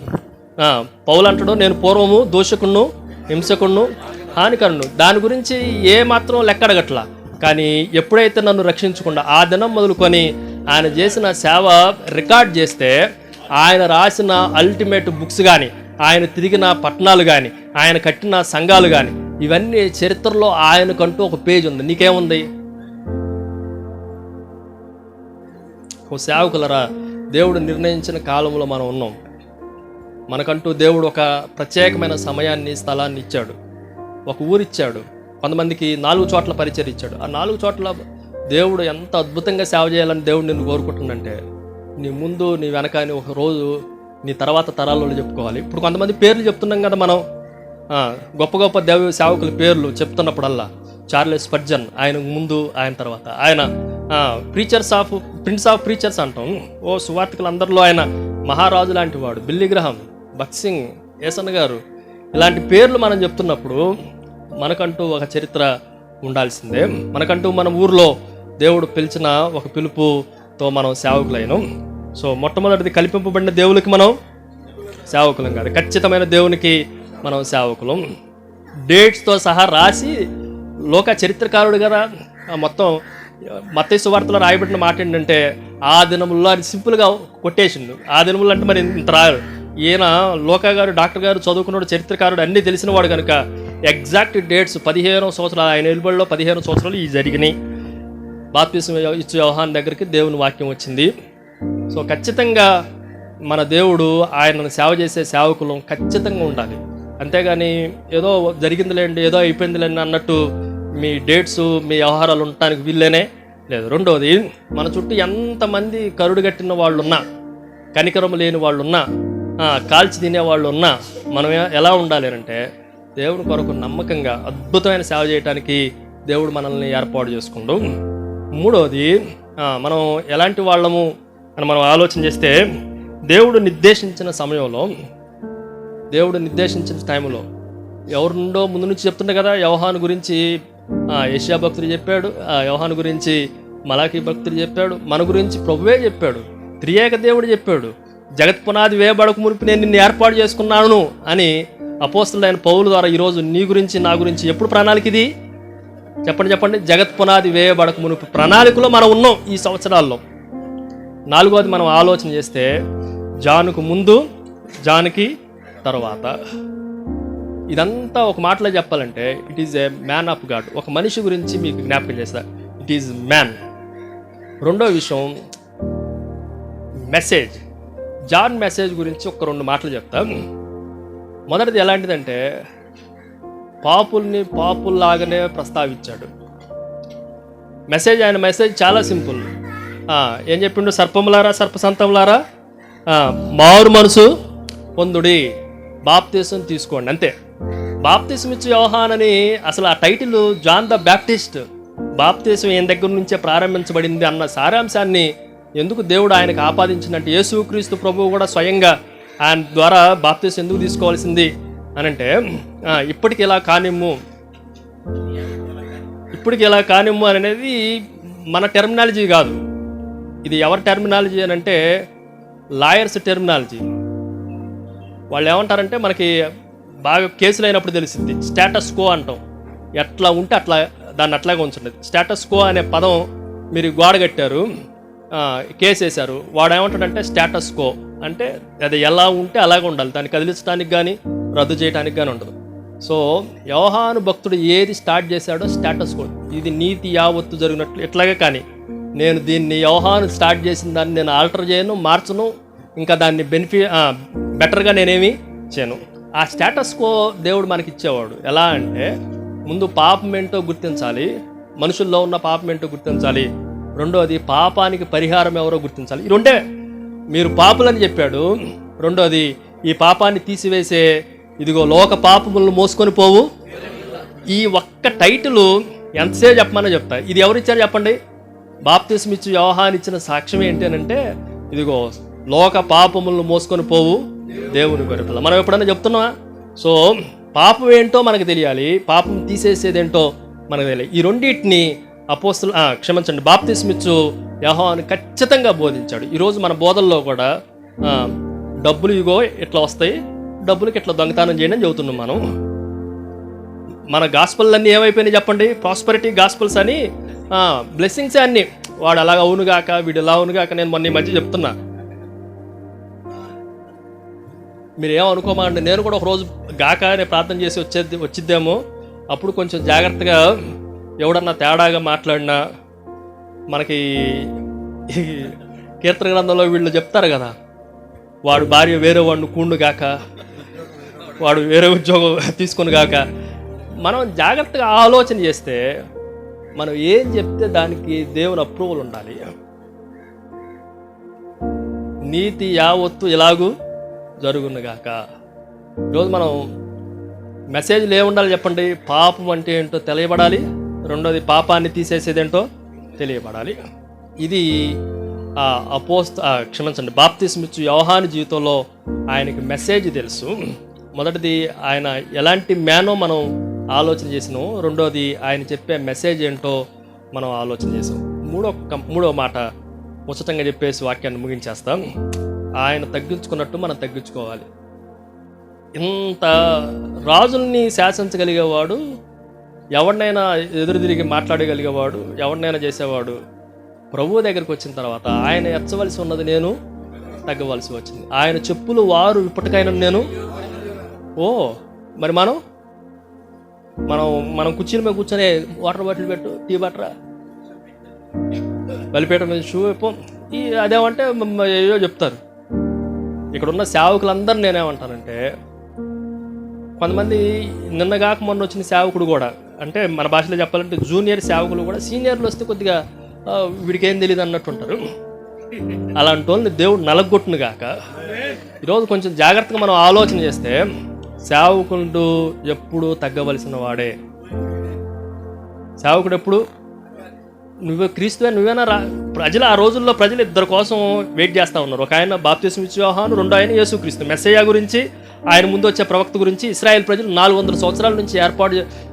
పౌలు అంటాడు, నేను పూర్వము దోషకుణ్ణు, హింసకుణ్ణు, హానికరుణ్ణు. దాని గురించి ఏ మాత్రం లెక్కడగట్లా. కానీ ఎప్పుడైతే నన్ను రక్షించకుండా ఆ దినం మొదలుకొని ఆయన చేసిన సేవ రికార్డ్ చేస్తే, ఆయన రాసిన అల్టిమేట్ బుక్స్ కానీ, ఆయన తిరిగిన పట్టణాలు కానీ, ఆయన కట్టిన సంఘాలు కానీ, ఇవన్నీ చరిత్రలో ఆయనకంటూ ఒక పేజ్ ఉంది. నీకేముంది? ఓ సేవకులరా, దేవుడు నిర్ణయించిన కాలంలో మనం ఉన్నాం. మనకంటూ దేవుడు ఒక ప్రత్యేకమైన సమయాన్ని, స్థలాన్ని ఇచ్చాడు. ఒక ఊరిచ్చాడు. కొంతమందికి 4 చోట్ల పరిచయం ఇచ్చాడు. ఆ 4 చోట్ల దేవుడు ఎంత అద్భుతంగా సేవ చేయాలని దేవుడు నిన్ను కోరుకుంటుందంటే, నీ ముందు, నీ వెనక, నీ ఒక రోజు, నీ తర్వాత తరాలలో చెప్పుకోవాలి. ఇప్పుడు కొంతమంది పేర్లు చెప్తున్నాం కదా మనం, గొప్ప గొప్ప దేవ సేవకుల పేర్లు చెప్తున్నప్పుడల్లా, చార్లెస్ స్పర్జన్ ఆయన ముందు, ఆయన తర్వాత. ఆయన ప్రిన్స్ ఆఫ్ ప్రీచర్స్ అంటాం. ఓ సువార్తికులందరిలో ఆయన మహారాజు లాంటి వాడు. బిల్లీ గ్రహం, బక్సింగ్, ఏసన్న గారు, ఇలాంటి పేర్లు మనం చెప్తున్నప్పుడు మనకంటూ ఒక చరిత్ర ఉండాల్సిందే. మనకంటూ మన ఊర్లో దేవుడు పిలిచిన ఒక పిలుపుతో మనం సేవకులైనం. సో మొట్టమొదటిది కల్పింపబడిన దేవునికి మనం సేవకులం కాదు, ఖచ్చితమైన దేవునికి మనం సేవకులం. డేట్స్తో సహా రాసి లోక చరిత్రకారుడు కదా. మొత్తం మత్తయి సువార్తలో రాయబడిన మాట ఏంటంటే, ఆ దినముల్లో అది సింపుల్గా కొటేషన్. ఆ దినములు అంటే మరి ఇంత రారు. ఈయన లోకా గారు, డాక్టర్ గారు చదువుకున్నాడు, చరిత్రకారుడు, అన్నీ తెలిసినవాడు కనుక ఎగ్జాక్ట్ డేట్స్ 15 సంవత్సరాలు, ఆయన నిలబడిలో 15 సంవత్సరాలు ఈ జరిగినాయి. బాప్తిసం ఇచ్చు యోహాను దగ్గరికి దేవుని వాక్యం వచ్చింది. సో ఖచ్చితంగా మన దేవుడు ఆయనను సేవ చేసే సేవకులం ఖచ్చితంగా ఉండాలి. అంతేగాని ఏదో జరిగిందిలేండి, ఏదో అయిపోయిందిలేండి అన్నట్టు మీ డేట్స్, మీ వ్యవహారాలు ఉండటానికి వీళ్ళేనే లేదు. రెండోది, మన చుట్టూ ఎంతమంది కరుడుగట్టిన వాళ్ళు ఉన్నా, కనికరం లేని వాళ్ళు ఉన్నా, కాల్చి తినేవాళ్ళు ఉన్నా, మనం ఎలా ఉండాలి అంటే దేవుని కొరకు నమ్మకంగా అద్భుతమైన సేవ చేయడానికి దేవుడు మనల్ని ఏర్పాటు చేసుకుంటూ. మూడోది, మనం ఎలాంటి వాళ్ళము అని మనం ఆలోచన చేస్తే, దేవుడు నిర్దేశించిన సమయంలో, దేవుడు నిర్దేశించిన టైంలో ఎవరి నుండో ముందు నుంచి చెప్తుండే కదా. యోహాను గురించి యెషయా భక్తుడు చెప్పాడు, యోహాను గురించి మలాకీ భక్తుడు చెప్పాడు, మన గురించి ప్రభువే చెప్పాడు, త్రియేక దేవుడు చెప్పాడు. జగత్ పునాది వేయబడక మునుపు నేను నిన్ను ఏర్పాటు చేసుకున్నాను అని అపోస్తలుడైన పౌలు ద్వారా ఈరోజు నీ గురించి, నా గురించి ఎప్పుడు ప్రణాళిక ఇది చెప్పండి. జగత్ పునాది వేయబడక మునుపు ప్రణాళికలో మనం ఉన్నాం ఈ సంవత్సరాల్లో. నాలుగోది మనం ఆలోచన చేస్తే, జానుకు ముందు, జానుకి తర్వాత. ఇదంతా ఒక మాటలో చెప్పాలంటే it is a man of God. ఒక మనిషి గురించి మీకు జ్ఞాపకం చేస్తా, ఇట్ ఈజ్ మ్యాన్. రెండో విషయం మెసేజ్. జాన్ మెసేజ్ గురించి ఒక 2 మాటలు చెప్తా. మొదటిది ఎలాంటిదంటే, పాపుల్ని పాపుల్లాగానే ప్రస్తావించాడు. మెసేజ్, ఆయన మెసేజ్ చాలా సింపుల్. ఏం చెప్పిండు? సర్పములారా, సర్పసంతములారా, మారు మనసు పొందుడి, బాప్తిసం తీసుకోండి, అంతే. బాప్తిసం ఇచ్చు యోహాన్ అని అసలు ఆ టైటిల్ జాన్ ద బ్యాప్టిస్ట్, బాప్తీసం ఈయన దగ్గర నుంచే ప్రారంభించబడింది అన్న సారాంశాన్ని ఎందుకు దేవుడు ఆయనకు ఆపాదించినట్టు, యేసుక్రీస్తు ప్రభువు కూడా స్వయంగా ఆయన ద్వారా బాప్తీసం ఎందుకు తీసుకోవాల్సింది అని అంటే, ఇప్పటికి ఇలా కానిమ్ము అనేది మన టెర్మినాలజీ కాదు. ఇది ఎవరి టెర్మినాలజీ అని అంటే లాయర్స్ టెర్మినాలజీ. వాళ్ళు ఏమంటారంటే, మనకి బాగా కేసులు అయినప్పుడు తెలిసింది స్టేటస్ కో అంటాం. ఎట్లా ఉంటే అట్లా దాన్ని అట్లాగే ఉంచండి. స్టేటస్ కో అనే పదం మీరు గోడ కట్టారు, కేసు వేశారు, వాడు ఏమంటాడంటే స్టేటస్ కో అంటే అది ఎలా ఉంటే అలాగే ఉండాలి, దాన్ని కదిలించడానికి కానీ రద్దు చేయడానికి కానీ ఉండదు. సో యోహాను భక్తుడు ఏది స్టార్ట్ చేశాడో స్టేటస్ కో, ఇది నీతి యావత్తు జరిగినట్లు ఇట్లాగే. కానీ నేను దీన్ని యోహాను స్టార్ట్ చేసిన దాన్ని నేను ఆల్టర్ చేయను, మార్చను, ఇంకా దాన్ని బెటర్గా నేనేమి చేయను. ఆ స్టేటస్ కో దేవుడు మనకి ఇచ్చేవాడు. ఎలా అంటే, ముందు పాపం ఏంటో గుర్తించాలి, మనుషుల్లో ఉన్న పాపం ఏంటో గుర్తించాలి, రెండోది పాపానికి పరిహారం ఎవరో గుర్తించాలి. ఈ రెండే. మీరు పాపులని చెప్పాడు. రెండోది ఈ పాపాన్ని తీసివేసే ఇదిగో లోక పాపములను మోసుకొని పోవు. ఈ ఒక్క టైటిల్ ఎంతసేపు చెప్పమని చెప్తా. ఇది ఎవరిచ్చారు చెప్పండి? బాప్తిస్మ ఇచ్చి యోహాను ఇచ్చిన సాక్ష్యం ఏంటి అని అంటే, ఇదిగో లోక పాపములను మోసుకొని పోవు దేవుని గొర్రెపిల్ల. మనం ఎప్పుడన్నా చెప్తున్నావా? సో పాపం ఏంటో మనకు తెలియాలి, పాపం తీసేసేదేంటో మనకు తెలియాలి. ఈ రెండింటిని బాప్తిస్మ ఇచ్చు యోహాను ఖచ్చితంగా బోధించాడు. ఈరోజు మన బోధల్లో కూడా డబ్బులు ఇగో ఇట్లా వస్తాయి, డబ్బులకి ఇట్లా దొంగతనం చేయండి అని చెబుతున్నాం. మన గాస్పల్ అన్నీ ఏమైపోయినాయి చెప్పండి? ప్రాస్పరిటీ గాస్పల్స్ అని, బ్లెస్సింగ్స్ అన్నీ. వాడు అలాగ అవునుగాక, వీడు ఎలా అవునుగాక. నేను మొన్న ఈ మధ్య చెప్తున్నా, మీరు ఏమనుకోమండి, నేను కూడా ఒకరోజు గాక అనే ప్రార్థన చేసి వచ్చిద్దేమో. అప్పుడు కొంచెం జాగ్రత్తగా ఎవడన్నా తేడాగా మాట్లాడినా, మనకి కీర్తన గ్రంథంలో వీళ్ళు చెప్తారు కదా, వాడు భార్య వేరే వాడిని కూండుగాక, వాడు వేరే ఉద్యోగం తీసుకుని గాక. మనం జాగ్రత్తగా ఆలోచన చేస్తే మనం ఏం చెప్తే దానికి దేవుని అప్రూవల్ ఉండాలి. నీతి యావత్తు ఇలాగూ జరుగునుగాక. ఈరోజు మనం మెసేజ్లు ఏముండాలి చెప్పండి? పాపం అంటే ఏంటో తెలియబడాలి, రెండోది పాపాన్ని తీసేసేదేంటో తెలియబడాలి. ఇది బాప్తిస్మ ఇచ్చు యోహాను జీవితంలో ఆయనకి మెసేజ్ తెలుసు. మొదటిది ఆయన ఎలాంటి మ్యానో మనం ఆలోచన చేసినాం, రెండోది ఆయన చెప్పే మెసేజ్ ఏంటో మనం ఆలోచన చేసాం. మూడో మాట ముచ్చటంగా చెప్పేసి వాక్యాన్ని ముగించేస్తాం. ఆయన తగ్గించుకున్నట్టు మనం తగ్గించుకోవాలి. ఇంత రాజుల్ని శాసించగలిగేవాడు, ఎవరినైనా ఎదురు తిరిగి మాట్లాడగలిగేవాడు, ఎవరినైనా చేసేవాడు, ప్రభువు దగ్గరికి వచ్చిన తర్వాత ఆయన ఎచ్చవలసి ఉన్నది నేను తగ్గవలసి వచ్చింది. ఆయన చెప్పులు వారు ఇప్పటికైనా నేను మరి మనం కుర్చీల మీద కూర్చొని వాటర్ బాటిల్ పెట్టు, టీ బట్టరా, బలిపేట మీద షూ అయిపో, అదేమంటే ఏయో చెప్తారు. ఇక్కడ ఉన్న సేవకులందరూ నేనేమంటానంటే, కొంతమంది నిన్నగాక మొన్న వచ్చిన సేవకుడు కూడా, అంటే మన భాషలో చెప్పాలంటే జూనియర్ సేవకులు కూడా సీనియర్లు వస్తే కొద్దిగా వీడికి ఏం తెలియదు అన్నట్టు ఉంటారు. అలాంటి వాళ్ళని దేవుడు నలగొట్టును గాక. ఈరోజు కొంచెం జాగ్రత్తగా మనం ఆలోచన చేస్తే, సేవకుడు ఎప్పుడు తగ్గవలసిన వాడే. సేవకుడు ఎప్పుడు నువ్వే క్రీస్తువే, నువ్వేనా ప్రజలు ఆ రోజుల్లో ప్రజలు ఇద్దరు కోసం వెయిట్ చేస్తూ ఉన్నారు. ఒక ఆయన బాప్తిస్మ ఇచ్చు యోహాను, రెండో ఆయన యేసుక్రీస్తు. మెస్సయ్య గురించి, ఆయన ముందు వచ్చే ప్రవక్త గురించి ఇశ్రాయేల్ ప్రజలు 400 సంవత్సరాల నుంచి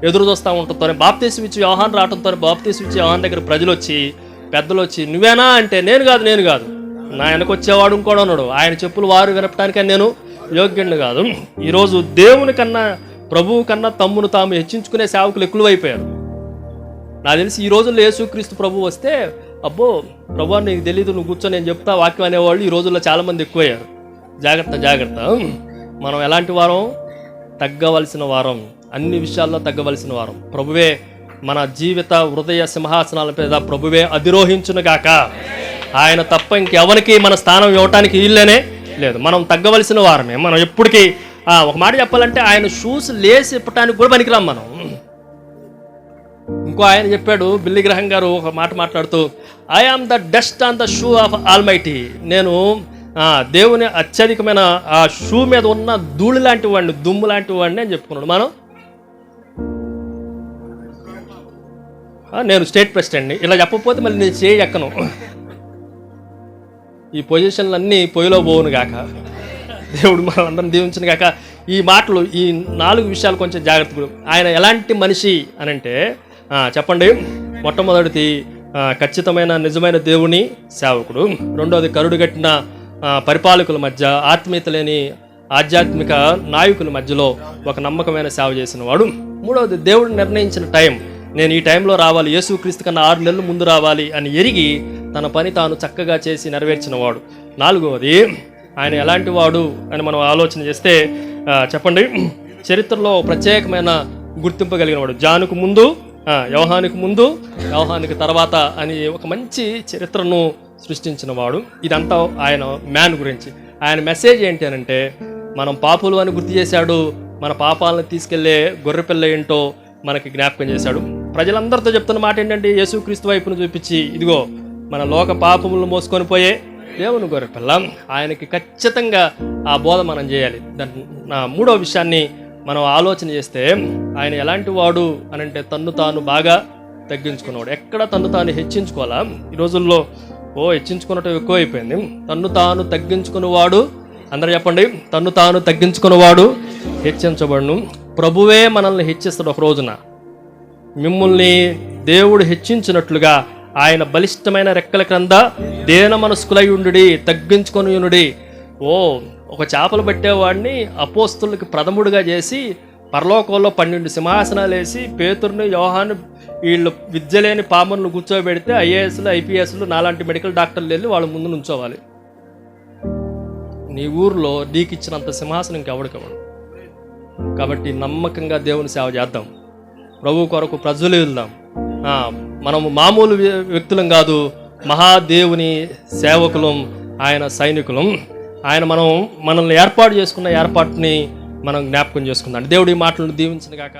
ఎదురు చూస్తూ ఉంటుందో, బాప్తిస్మ ఇచ్చు యోహాను రావడంతో బాప్తిస్మ ఇచ్చు యోహాను దగ్గర ప్రజలు వచ్చి, పెద్దలు వచ్చి, నువ్వేనా అంటే నేను కాదు, నా వెనక వచ్చేవాడు ఇంకోడు ఉన్నాడు, ఆయన చెప్పులు వారు వినపటానికని నేను యోగ్యుడిని కాదు. ఈరోజు దేవుని కన్నా, ప్రభువు కన్నా తమ్మును తాము హెచ్చించుకునే సేవకులు ఎక్కువైపోయారు. నాకు తెలిసి ఈ రోజుల్లో యేసుక్రీస్తు ప్రభు వస్తే, అబ్బో ప్రభు నీకు తెలీదు, నువ్వు కూర్చొని నేను చెప్తా వాక్యం అనేవాళ్ళు ఈ రోజుల్లో చాలామంది ఎక్కువయ్యారు. జాగ్రత్త. మనం ఎలాంటి వారం? తగ్గవలసిన వారం, అన్ని విషయాల్లో తగ్గవలసిన వారం. ప్రభువే మన జీవిత హృదయ సింహాసనాల మీద ప్రభువే అధిరోహించునుగాక. ఆయన తప్ప ఇంకెవరికి మన స్థానం ఇవ్వటానికి వీళ్ళనే లేదు. మనం తగ్గవలసిన వారమే. మనం ఎప్పటికీ ఒక మాట చెప్పాలంటే, ఆయన షూస్ లేసి ఇప్పటానికి కూడా పనికిరాం మనం. ఇంకో ఆయన చెప్పాడు, బిల్లి గ్రహం గారు ఒక మాట మాట్లాడుతూ, I am the dust on the shoe of almighty. నేను దేవుని అత్యధికమైన ఆ షూ మీద ఉన్న ధూళి లాంటి వాడిని, దుమ్ము లాంటి వాడిని అని చెప్పుకున్నాడు. మనం నేను స్టేట్ ప్రెసిడెంట్ని, ఇలా చెప్పకపోతే మళ్ళీ నేను చేయి ఎక్కను. ఈ పొజిషన్లన్నీ పొయ్యిలో పోవును గాక. దేవుడు మనం అందరం దీవించిన గాక. ఈ మాటలు, ఈ 4 విషయాలు కొంచెం జాగ్రత్తగా. ఆయన ఎలాంటి మనిషి అని అంటే చెప్పండి. మొట్టమొదటిది ఖచ్చితమైన నిజమైన దేవుని సేవకుడు. రెండోది కరుడుగట్టిన పరిపాలకుల మధ్య, ఆత్మీయత లేని ఆధ్యాత్మిక నాయకుల మధ్యలో ఒక నమ్మకమైన సేవ చేసిన వాడు. మూడవది దేవుడు నిర్ణయించిన టైం, నేను ఈ టైంలో రావాలి, యేసుక్రీస్తు కన్నా 6 నెలలు ముందు రావాలి అని ఎరిగి తన పని తాను చక్కగా చేసి నెరవేర్చిన వాడు. నాలుగవది ఆయన ఎలాంటి వాడు అని మనం ఆలోచన చేస్తే చెప్పండి, చరిత్రలో ప్రత్యేకమైన గుర్తింపు కలిగిన వాడు. జానుకు ముందు, యోహానికి ముందు, యోహానికి తర్వాత అని ఒక మంచి చరిత్రను సృష్టించిన వాడు. ఇదంతా ఆయన మ్యాన్ గురించి. ఆయన మెసేజ్ ఏంటి అని అంటే, మనం పాపులు అని గుర్తు చేశాడు, మన పాపాలను తీసుకెళ్లే గొర్రెపిల్ల ఏంటో మనకి జ్ఞాపకం చేశాడు. ప్రజలందరితో చెప్తున్న మాట ఏంటంటే, యేసుక్రీస్తు వైపును చూపించి, ఇదిగో మన లోక పాపములను మోసుకొని పోయే దేవుని గొర్రెపిల్ల. ఆయనకి ఖచ్చితంగా ఆ బోధ మనం చేయాలి. నా మూడవ విషయాన్ని మనం ఆలోచన చేస్తే, ఆయన ఎలాంటి వాడు అని అంటే, తన్ను తాను బాగా తగ్గించుకున్నవాడు. ఎక్కడ తన్ను తాను హెచ్చించుకోవాలా? ఈ రోజుల్లో హెచ్చించుకున్నట్టు ఎక్కువ అయిపోయింది. తన్ను తాను తగ్గించుకున్నవాడు, అందరూ చెప్పండి, తన్ను తాను తగ్గించుకున్నవాడు హెచ్చించబడును. ప్రభువే మనల్ని హెచ్చిస్తాడు. ఒక రోజున మిమ్మల్ని దేవుడు హెచ్చించినట్లుగా ఆయన బలిష్టమైన రెక్కల క్రింద దేన మనస్కులై ఉండుడి, తగ్గించుకొని ఉండుడి. ఒక చేపలు పట్టేవాడిని అపోస్తులకి ప్రథముడిగా చేసి పరలోకంలో 12 సింహాసనాలు వేసి పేతురుని, యోహాను, వీళ్ళు విద్య లేని పామర్లు కూర్చోబెడితే ఐఏఎస్లు, ఐపీఎస్లు, నాలాంటి మెడికల్ డాక్టర్లు వెళ్ళి వాళ్ళ ముందు నుంచోవాలి. నీ ఊర్లో నీకు ఇచ్చినంత సింహాసనం ఇంకెవడికవ్వడు. కాబట్టి నమ్మకంగా దేవుని సేవ చేద్దాం, ప్రభు కొరకు ప్రజలు వెళ్దాం. మనము మామూలు వ్యక్తులం కాదు, మహాదేవుని సేవకులం, ఆయన సైనికులం. ఆయన మనల్ని ఏర్పాటు చేసుకున్న ఏర్పాటుని మనం జ్ఞాపకం చేసుకుందాం. దేవుడి మాటలను దీవించిన గాక.